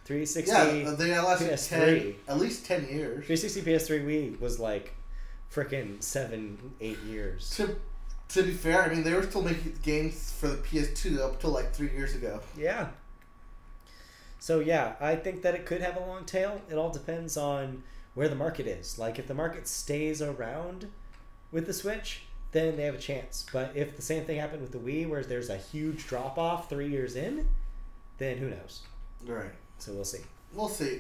360. Yeah, they lasted PS3. At least 10 years. 360 PS3 Wii was like freaking 7-8 years. To be fair, I mean, they were still making games for the PS2 up till like 3 years ago. Yeah. So, yeah, I think that it could have a long tail. It all depends on where the market is. Like, if the market stays around with the Switch, then they have a chance. But if the same thing happened with the Wii, where there's a huge drop-off 3 years in, then who knows? Right. So, we'll see. We'll see.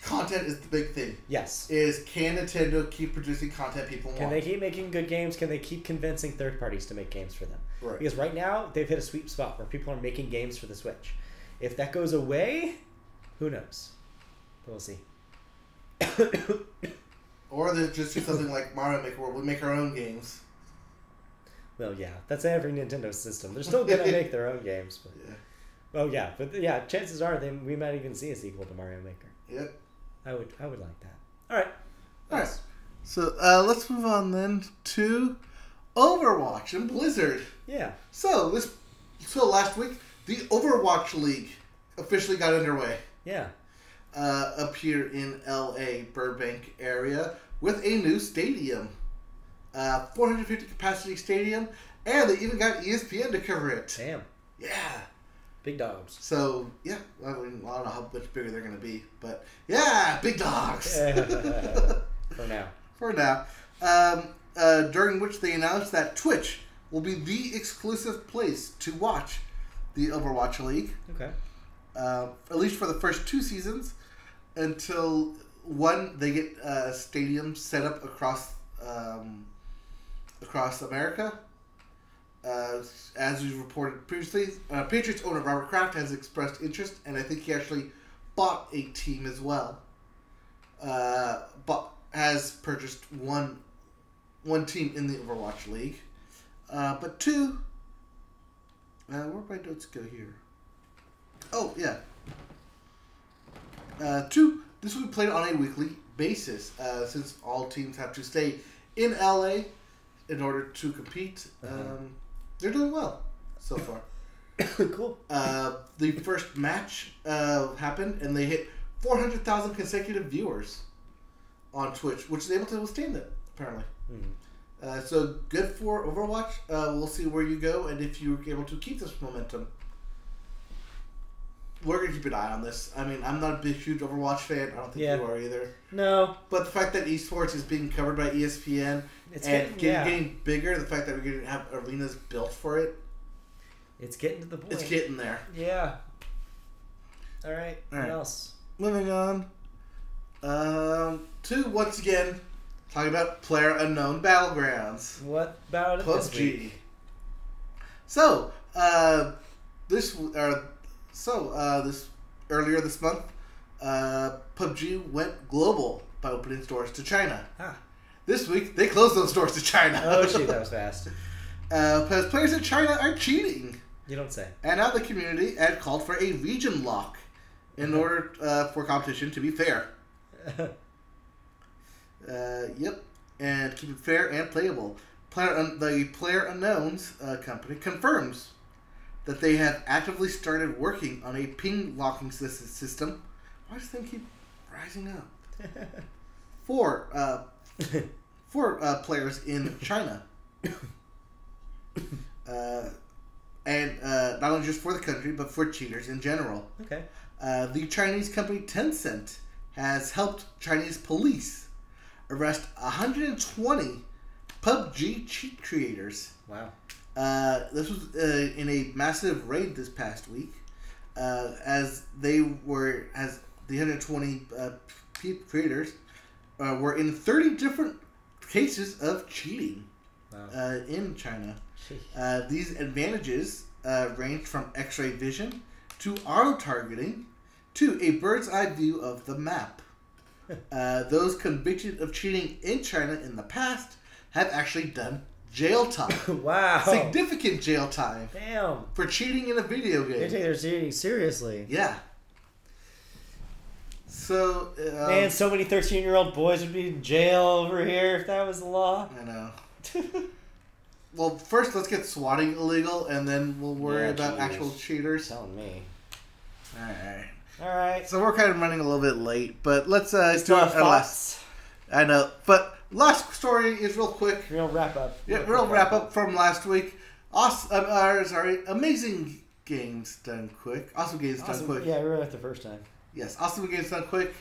Content is the big thing. Yes. Can Nintendo keep producing content people want? Can they keep making good games? Can they keep convincing third parties to make games for them? Right. Because right now, they've hit a sweet spot where people are making games for the Switch. If that goes away, who knows? But we'll see. Or they just do something like Mario Maker where we make our own games. Well, yeah. That's every Nintendo system. They're still going to make their own games. But... Yeah. Oh, yeah. But, yeah, chances are we might even see a sequel to Mario Maker. Yep. I would like that. All right. Alright. So let's move on then to Overwatch and Blizzard. Yeah. So last week the Overwatch League officially got underway. Yeah. Up here in LA, Burbank area, with a new stadium. 450 capacity stadium, and they even got ESPN to cover it. Damn. Yeah. Big dogs. So, yeah, I mean, I don't know how much bigger they're going to be, but yeah, big dogs. For now. For now. During which they announced that Twitch will be the exclusive place to watch the Overwatch League. Okay. At least for the first 2 seasons, until they get stadiums set up across America. As we reported previously, Patriots owner Robert Kraft has expressed interest, and I think he actually bought a team as well. But has purchased one team in the Overwatch League, but 2. Where'd my notes go here? Oh yeah. 2. This will be played on a weekly basis, since all teams have to stay in LA in order to compete. They're doing well so far. Cool. The first match happened, and they hit 400,000 consecutive viewers on Twitch, which is able to withstand it, apparently. Mm-hmm. So good for Overwatch. We'll see where you go, and if you're able to keep this momentum. We're going to keep an eye on this. I mean, I'm not a big, huge Overwatch fan. I don't think you are either. No. But the fact that esports is being covered by ESPN getting bigger, the fact that we're going to have arenas built for it. It's getting to the point. It's getting there. Yeah. All right. What else? Moving on. To once again talking about Player Unknown Battlegrounds. What about it this week? So, this earlier this month, PUBG went global by opening stores to China. Ah. This week, they closed those stores to China. Oh, shoot, that was fast. Because players in China are cheating. You don't say. And now the community had called for a region lock in order for competition to be fair. Yep. And keep it fair and playable. The Player Unknowns company confirms that they have actively started working on a ping locking system. Why does this thing keep rising up? For players in China. And not only just for the country, but for cheaters in general. Okay. The Chinese company Tencent has helped Chinese police arrest 120 PUBG cheat creators. Wow. This was in a massive raid this past week, as the 120 creators were in 30 different cases of cheating. Wow. In China. These advantages range from X-ray vision to auto-targeting to a bird's-eye view of the map. Those convicted of cheating in China in the past have actually done jail time. Wow. Significant jail time. Damn. For cheating in a video game. They take their cheating seriously. Yeah. So... Man, so many 13-year-old boys would be in jail over here if that was the law. I know. Well, first let's get swatting illegal, and then we'll worry about actual cheaters. Telling me. Alright. So we're kind of running a little bit late, but let's do our last. I know, but last story is real quick. Real wrap up. Yeah, real wrap up from last week. Amazing games done quick. Awesome games done quick. Yeah, we were at the first time. Yes, awesome games done quick.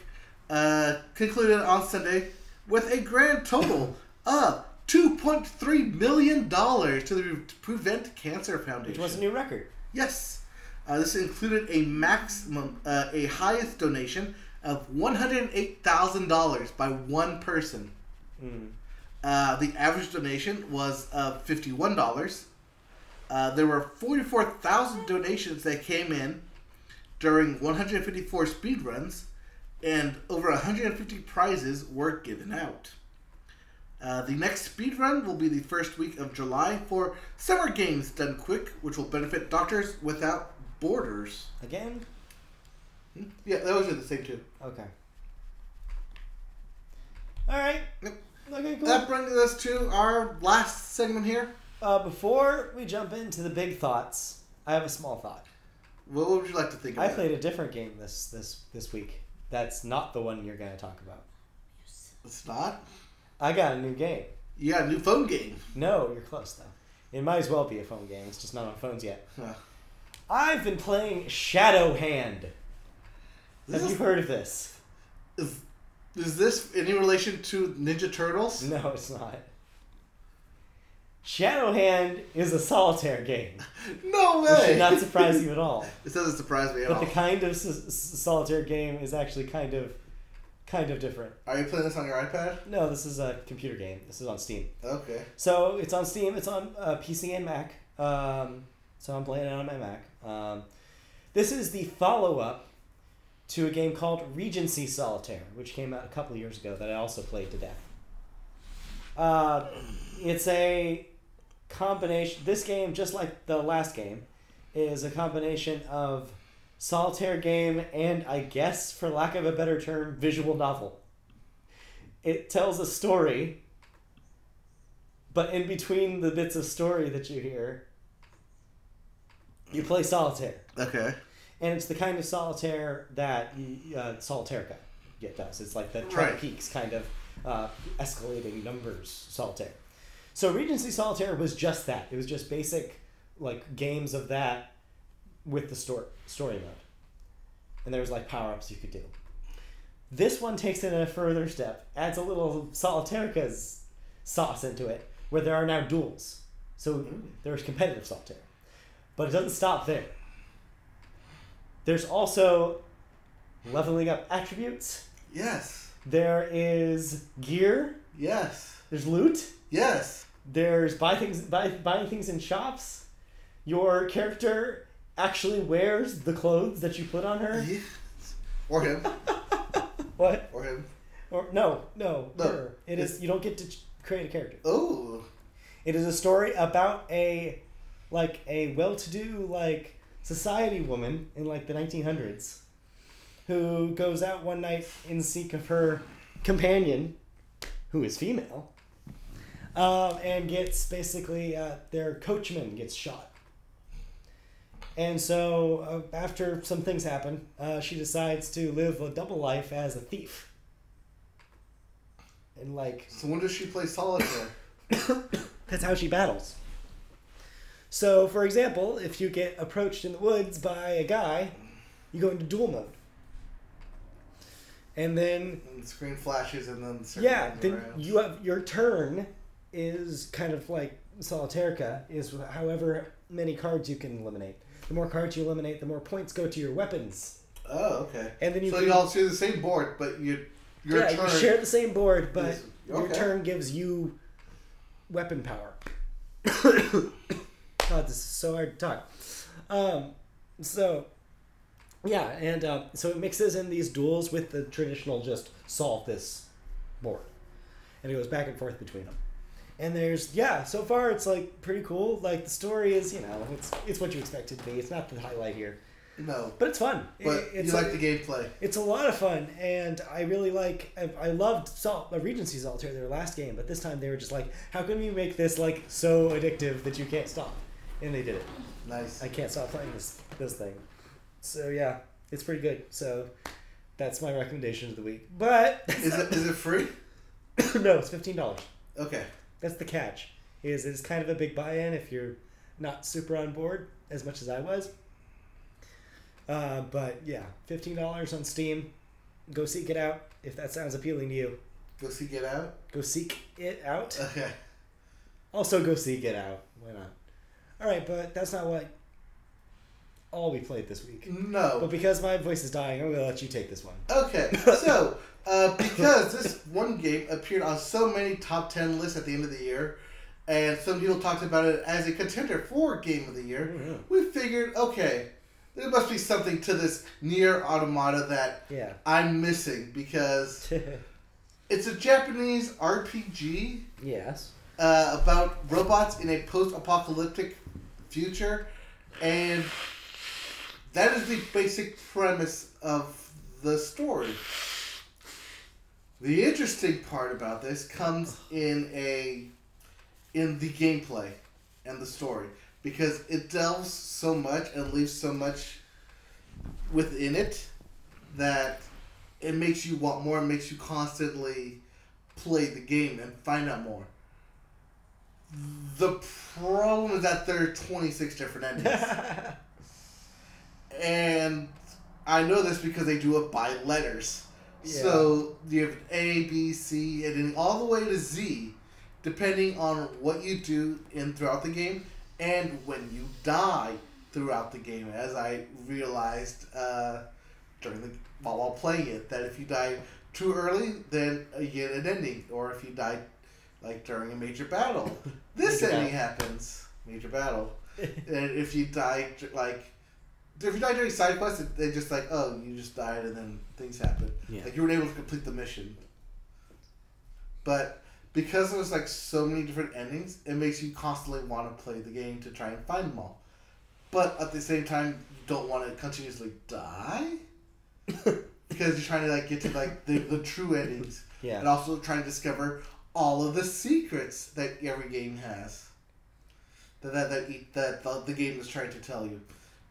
Concluded on Sunday with a grand total of $2.3 million to the Prevent Cancer Foundation. Which was a new record. Yes. This included a maximum, a highest donation of $108,000 by one person. Mm. The average donation was $51. There were 44,000 donations that came in during 154 speed runs, and over 150 prizes were given out. The next speed run will be the first week of July for Summer Games Done Quick, which will benefit Doctors Without Borders. Again? Yeah, that was the same too. Okay. Alright. Yep. Okay, cool. That brings us to our last segment here. Before we jump into the big thoughts, I have a small thought. What would you like to think about? I played a different game this week. That's not the one you're going to talk about. It's not? I got a new game. You got a new phone game. No, you're close though. It might as well be a phone game. It's just not on phones yet. Huh. I've been playing Shadow Hand. Have you heard of this? Is this any relation to Ninja Turtles? No, it's not. Shadow Hand is a solitaire game. No way! It should not surprise you at all. It doesn't surprise me at all. But the kind of solitaire game is actually kind of different. Are you playing this on your iPad? No, this is a computer game. This is on Steam. Okay. So it's on Steam. It's on PC and Mac. So I'm playing it on my Mac. This is the follow-up to a game called Regency Solitaire, which came out a couple of years ago that I also played to death. It's a combination. This game, just like the last game, is a combination of solitaire game and, I guess, for lack of a better term, visual novel. It tells a story, but in between the bits of story that you hear, you play solitaire. Okay. And it's the kind of solitaire that Solitairica does. It's like the Twin Right. Peaks kind of escalating numbers solitaire. So Regency Solitaire was just that. It was just basic like games of that with the story mode. And there was like power-ups you could do. This one takes it a further step, adds a little Solitairica's sauce into it, where there are now duels. So there's competitive solitaire. But it doesn't stop there. There's also leveling up attributes. Yes. There is gear. Yes. There's loot. Yes. There's buying things in shops. Your character actually wears the clothes that you put on her. Yes. Or him. What? Or him. Or no, her. It is. You don't get to create a character. Oh. It is a story about a well-to-do society woman in the 1900s who goes out one night in seek of her companion, who is female, and gets basically their coachman gets shot. And so after some things happen, she decides to live a double life as a thief. And So when does she play solitaire? That's how she battles. So, for example, if you get approached in the woods by a guy, you go into duel mode. And then... And the screen flashes and then... then you have... Your turn is kind of like Solitaire, is however many cards you can eliminate. The more cards you eliminate, the more points go to your weapons. Oh, okay. And then you all share the same board, but your turn... you share the same board, but okay. your turn gives you weapon power. God, this is so hard to talk. So it mixes in these duels with the traditional just solve this board. And it goes back and forth between them. And there's, so far it's pretty cool. The story is, it's what you expect it to be. It's not the highlight here. No. But it's fun. But you like the gameplay. It's a lot of fun, and I really I loved Regency Solitaire, their last game, but this time they were just how can we make this so addictive that you can't stop? And they did it. Nice. I can't stop playing this thing. So yeah, it's pretty good. So that's my recommendation of the week. But is it free? No, it's $15. Okay. That's the catch. It's kind of a big buy-in if you're not super on board as much as I was. But yeah, $15 on Steam. Go seek it out if that sounds appealing to you. Go seek it out? Go seek it out. Okay. Also go seek it out. Why not? Alright, but that's not all we played this week. No. But because my voice is dying, I'm going to let you take this one. Okay, so because this one game appeared on so many top 10 lists at the end of the year, and some people talked about it as a contender for Game of the Year, we figured, okay, there must be something to this Nier Automata that I'm missing, because it's a Japanese RPG. Yes. About robots in a post-apocalyptic future, and that is the basic premise of the story. The interesting part about this comes in the gameplay and the story, because it delves so much and leaves so much within it that it makes you want more, and makes you constantly play the game and find out more. The problem is that there are 26 different endings. And I know this because they do it by letters. Yeah. So you have A, B, C, and then all the way to Z, depending on what you do throughout the game and when you die throughout the game. As I realized while playing it, that if you die too early, then you get an ending. Or if you die during a major battle, this ending happens. Major battle. And if you die during side quests, they just you just died, and then things happen. Yeah. You weren't able to complete the mission. But because there's so many different endings, it makes you constantly want to play the game to try and find them all. But at the same time, you don't want to continuously die, because you're trying to get to the true endings. Yeah. And also trying to discover all of the secrets that every game has. That the game is trying to tell you.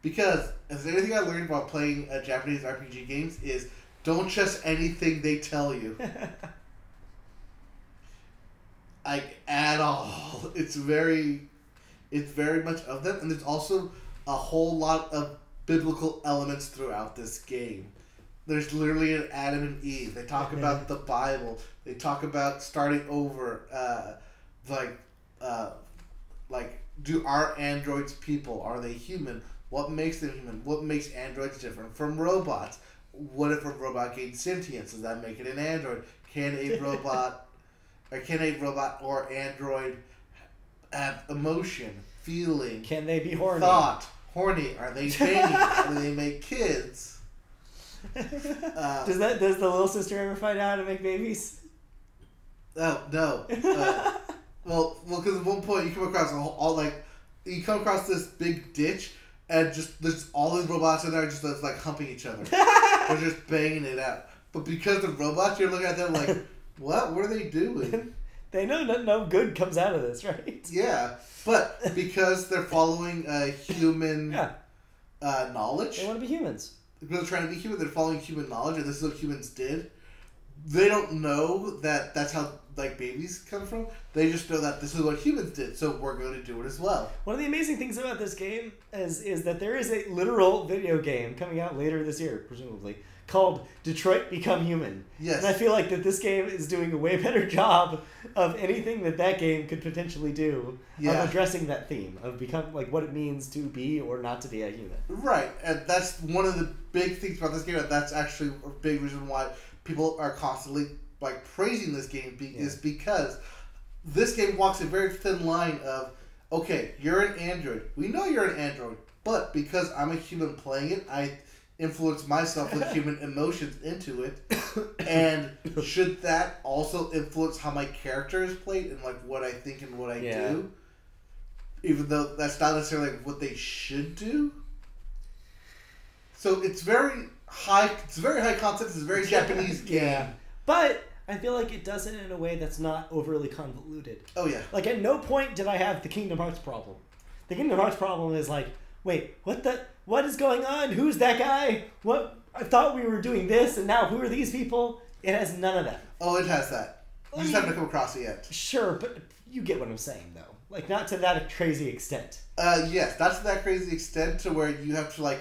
Because if there's anything I learned about playing Japanese RPG games is don't trust anything they tell you. At all. It's very much of them, and there's also a whole lot of biblical elements throughout this game. There's literally an Adam and Eve. They talk about the Bible. They talk about starting over. Do our androids people? Are they human? What makes them human? What makes androids different from robots? what if a robot gains sentience? Does that make it an android? Can a robot or android have emotion, feeling? Can they be horny? Thought, horny? Are they veiny? Do they make kids? Does the little sister ever find out how to make babies? Oh no. Well, because at one point you come across you come across this big ditch, and there's all these robots in there just like humping each other. They're just banging it out. But because the robots, you're looking at them like, what? What are they doing? They know no good comes out of this, right? Yeah, but because they're following human knowledge, they want to be humans. Because they're trying to be human, they're following human knowledge, and this is what humans did. They don't know that that's how babies come from. They just know that this is what humans did, so we're going to do it as well. One of the amazing things about this game is that there is a literal video game coming out later this year, presumably, called Detroit Become Human. Yes. And I feel like that this game is doing a way better job of anything that game could potentially do of addressing that theme of what it means to be or not to be a human. Right, and that's one of the big things about this game, and that's actually a big reason why people are constantly praising this game is because this game walks a very thin line of, okay, you're an android. We know you're an android, but because I'm a human playing it, I influence myself with human emotions into it. And should that also influence how my character is played and what I think and what I do? Even though that's not necessarily what they should do. So it's very high concept, it's a very Japanese game. Yeah. But I feel like it does it in a way that's not overly convoluted. Oh, yeah. At no point did I have the Kingdom Hearts problem. The Kingdom Hearts problem is wait, what is going on? Who's that guy? What? I thought we were doing this, and now who are these people? It has none of that. Oh, it has that. You just haven't come across it yet. Sure, but you get what I'm saying, though. Not to that crazy extent. Yes, not to that crazy extent to where you have to,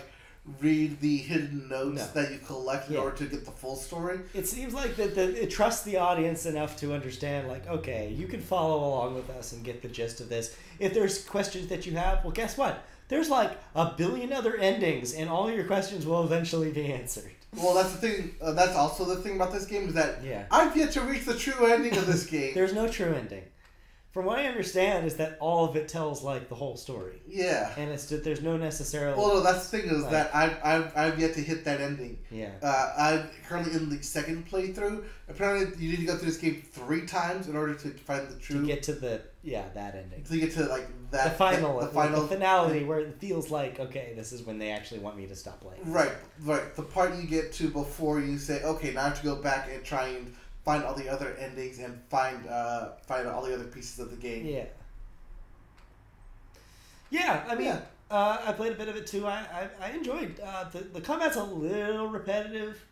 read the hidden notes that you collect in order to get the full story. It seems like it trusts the audience enough to understand, okay, you can follow along with us and get the gist of this. If there's questions that you have, well, guess what? There's a billion other endings, and all your questions will eventually be answered. Well, that's the thing. That's also the thing about this game is that I've yet to reach the true ending of this game. There's no true ending. From what I understand is that all of it tells the whole story. Yeah. And there's no necessarily. Well, no, that's the thing is that I've yet to hit that ending. Yeah. I'm currently in the second playthrough. Apparently, you need to go through this game 3 times in order to find the true. To get to that ending. To get to that. The finality where it feels okay, this is when they actually want me to stop playing. Right. The part you get to before you say, okay, now I have to go back and try and find all the other endings and find all the other pieces of the game. Yeah. Yeah, I mean, I played a bit of it too. I enjoyed the combat's a little repetitive,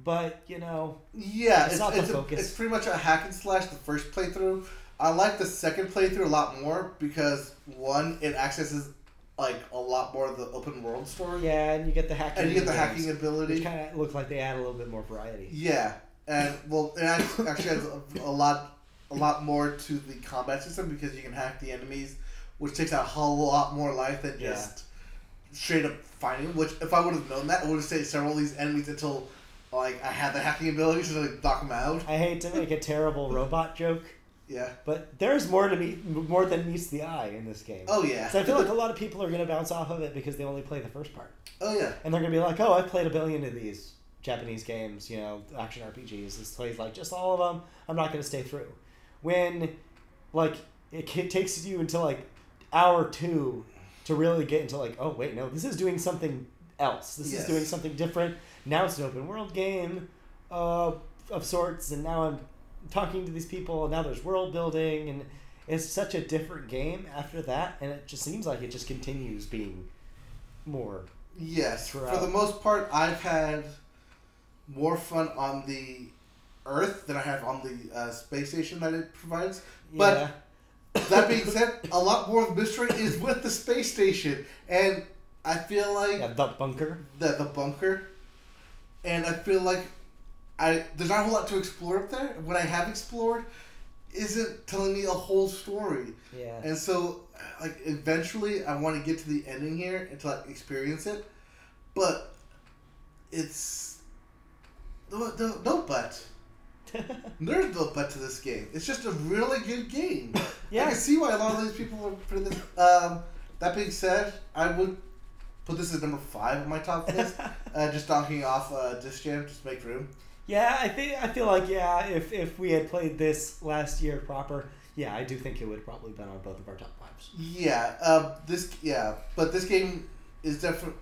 but yeah, it's not the focus. It's pretty much a hack and slash. The first playthrough, I like the second playthrough a lot more because one, it accesses a lot more of the open world story. Yeah, and you get the hacking. And you get the hacking ability. Which kind of looks like they add a little bit more variety. Yeah. And it actually has a lot more to the combat system because you can hack the enemies, which takes out a whole lot more life than just straight up fighting them. Which, if I would have known that, I would have saved several of these enemies until I had the hacking ability to knock them out. I hate to make a terrible robot joke. Yeah. But there's more than meets the eye in this game. Oh yeah. So I feel like a lot of people are going to bounce off of it because they only play the first part. Oh yeah. And they're going to be like, oh, I've played a billion of these Japanese games, action RPGs. This plays just all of them. I'm not going to stay through. When, it takes you until hour 2 to really get into oh wait, no, this is doing something else. This is doing something different. Now it's an open world game of sorts, and now I'm talking to these people, and now there's world building, and it's such a different game after that, and it just seems like it just continues being more. Yes, throughout. For the most part, I've had more fun on the Earth than I have on the space station that it provides. But that being said, a lot more of the mystery is with the space station, and I feel like the bunker. The bunker, and I feel like there's not a whole lot to explore up there. What I have explored isn't telling me a whole story. Yeah. And so, eventually, I want to get to the ending here and to experience it, but it's no but. There's no but to this game. It's just a really good game. Yeah. I can see why a lot of these people are putting this. That being said, I would put this as number 5 on my top list. Just knocking off Disc Jam just to make room. Yeah, I feel like if we had played this last year proper, I do think it would have probably been on both of our top 5s. Yeah, but this game is definitely.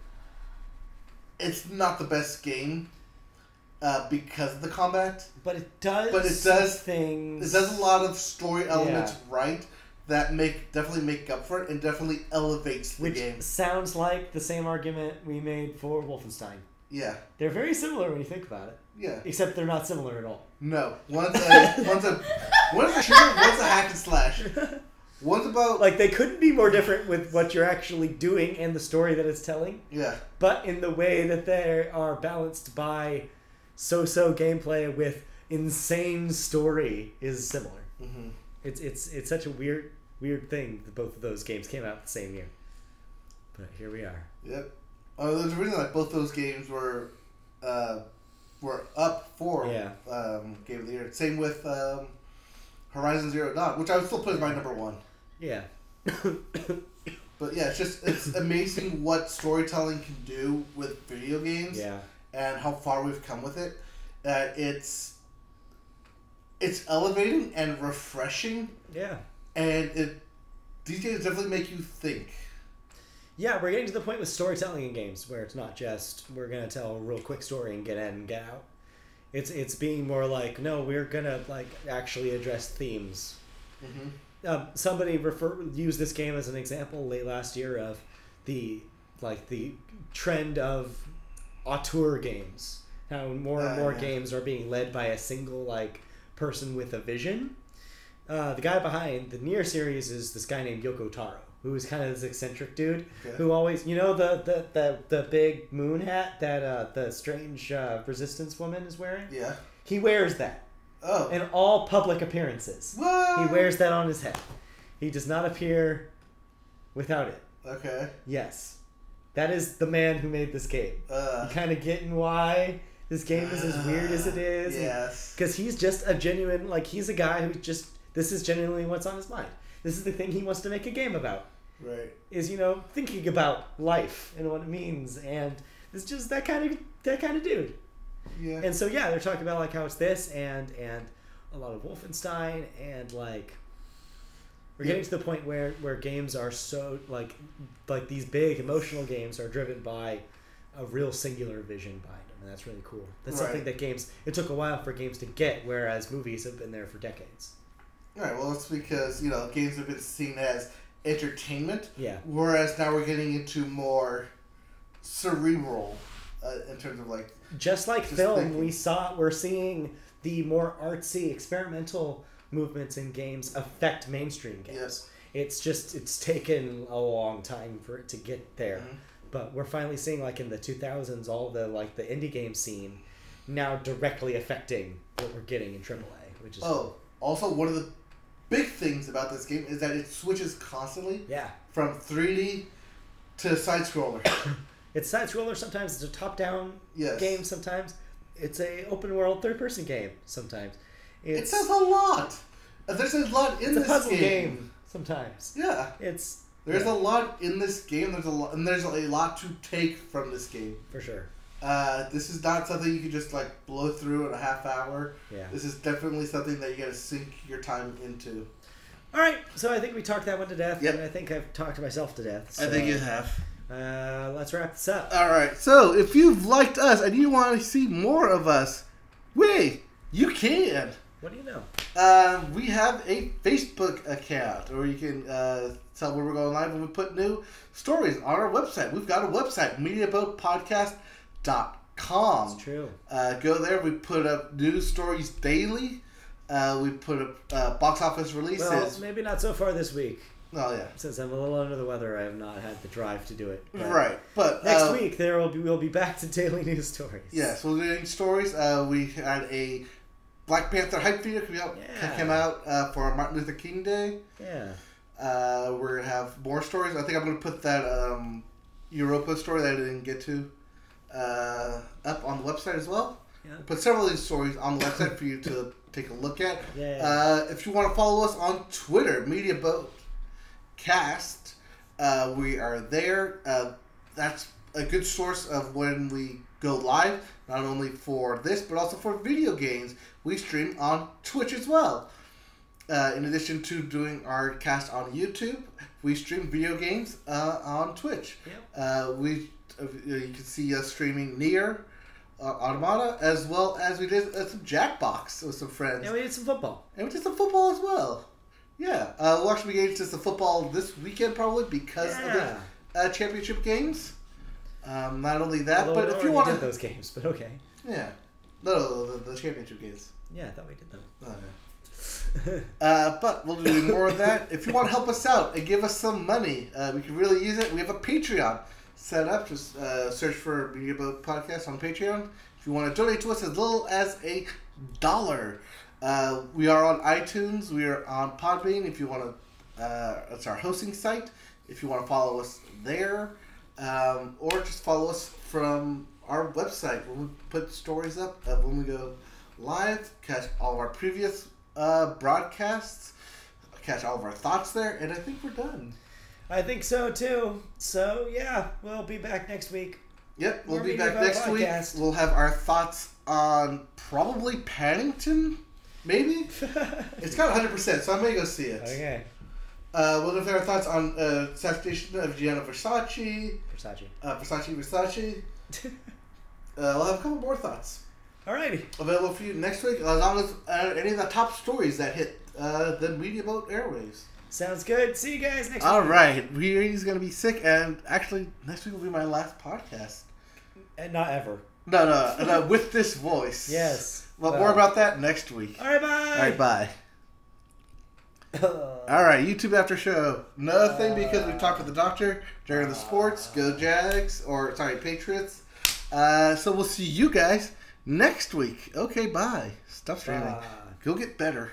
It's not the best game. Because of the combat, but it does things. It does a lot of story elements right that definitely make up for it and definitely elevates the game. Which sounds like the same argument we made for Wolfenstein. Yeah, they're very similar when you think about it. Yeah, except they're not similar at all. No, one's a shooter, one's a hack and slash. One's about they couldn't be more different with what you're actually doing and the story that it's telling. Yeah, but in the way that they are balanced by so-so gameplay with insane story is similar. Mm-hmm. It's such a weird thing that both of those games came out the same year. But here we are. Yep. There's a reason that both those games were up for Game of the Year. Same with Horizon Zero Dawn, which I would still put as my number 1. Yeah. But yeah, it's amazing what storytelling can do with video games. Yeah. And how far we've come with it. It's elevating and refreshing. Yeah. And these games definitely make you think. Yeah, we're getting to the point with storytelling in games where it's not just we're gonna tell a real quick story and get in and get out. It's being more like, no, we're gonna actually address themes. Mm-hmm. Somebody used this game as an example late last year of the trend of auteur games. How more and more games are being led by a single person with a vision. The guy behind the Nier series is this guy named Yoko Taro, who is kind of this eccentric dude who always, the big moon hat that the strange resistance woman is wearing. Yeah, he wears that. Oh, in all public appearances. What? He wears that on his head. He does not appear without it. Okay. Yes. That is the man who made this game. You kind of getting why this game is as weird as it is. Yes. Because he's just a genuine, he's a guy who this is genuinely what's on his mind. This is the thing he wants to make a game about. Right. Is, thinking about life and what it means. And it's just that kind of dude. Yeah. And so, they're talking about, how it's this and a lot of Wolfenstein and, we're getting to the point where games are so like these big emotional games are driven by a real singular vision behind them, and that's really cool. That's something that it took a while for games to get, whereas movies have been there for decades. Right. Well, it's because games have been seen as entertainment. Yeah. Whereas now we're getting into more cerebral in terms of just film. Thinking. We're seeing the more artsy experimental movements in games affect mainstream games. Yes. It's taken a long time for it to get there. Mm-hmm. But we're finally seeing in the 2000s all the the indie game scene now directly affecting what we're getting in AAA, which is cool. Also one of the big things about this game is that it switches constantly. Yeah. From 3D to side scroller. It's side scroller sometimes, it's a top down game sometimes. It's a open world third person game sometimes. It says a lot. There's a lot in this game. It's a puzzle game sometimes. Yeah. There's a lot in this game. There's a lot to take from this game. For sure. This is not something you can just blow through in a half hour. Yeah. This is definitely something that you got to sink your time into. All right. So I think we talked that one to death. Yep. And I think I've talked myself to death. So, I think you have. Let's wrap this up. All right. So if you've liked us and you want to see more of us, you can. What do you know? We have a Facebook account, or you can tell where we're going live when we put new stories on our website. We've got a website, MediaBoatPodcast.com. That's true. Go there. We put up news stories daily. We put up box office releases. Well, maybe not so far this week. Oh, yeah. Since I'm a little under the weather, I have not had the drive to do it. Right. But next week, we'll be back to daily news stories. Yes, we're doing stories. We had a Black Panther hype video came out for Martin Luther King Day. Yeah. We're going to have more stories. I think I'm going to put that Europa story that I didn't get to up on the website as well. Yeah. We'll put several of these stories on the website for you to take a look at. Yeah. If you want to follow us on Twitter, MediaBoatCast, we are there. That's a good source of when we go live, not only for this, but also for video games. We stream on Twitch as well. In addition to doing our cast on YouTube, we stream video games on Twitch. Yep. You can see us streaming Nier Automata, as well as we did some Jackbox with some friends. And we did some football. And we did some football as well. Yeah. We'll actually be getting to some football this weekend probably because of the championship games. Not only that, Although but if you want to... did those games, but okay. Yeah. No, the championship games. Yeah, I thought we did them. Oh, yeah. But we'll do more of that. If you want to help us out and give us some money, we can really use it. We have a Patreon set up. Just search for Media Boat Podcast on Patreon. If you want to donate to us as little as $1, we are on iTunes. We are on Podbean. If you want to, it's our hosting site. If you want to follow us there, or just follow us from our website when we put stories up of when we go live, catch all of our previous broadcasts, catch all of our thoughts there, and I think we're done. I think so too. So yeah, we'll be back next week. Yep, we'll be back next week. We'll have our thoughts on probably Paddington, maybe. It's got 100%, so I may go see it. Okay. We'll have our thoughts on assassination of Gianna Versace. Versace. We'll have a couple more thoughts. Alrighty. Available for you next week, as long as any of the top stories that hit the Media Boat airwaves. Sounds good. See you guys next week. Alright. He's going to be sick, and actually, next week will be my last podcast. And not ever. No, with this voice. Yes. Well, more about that next week. Alright, bye. Alright, bye. Alright, YouTube after show. Another thing, because we talked with the doctor during the sports. Go Jags, or sorry, Patriots. So we'll see you guys next week. Okay, bye. Stop streaming. Go get better.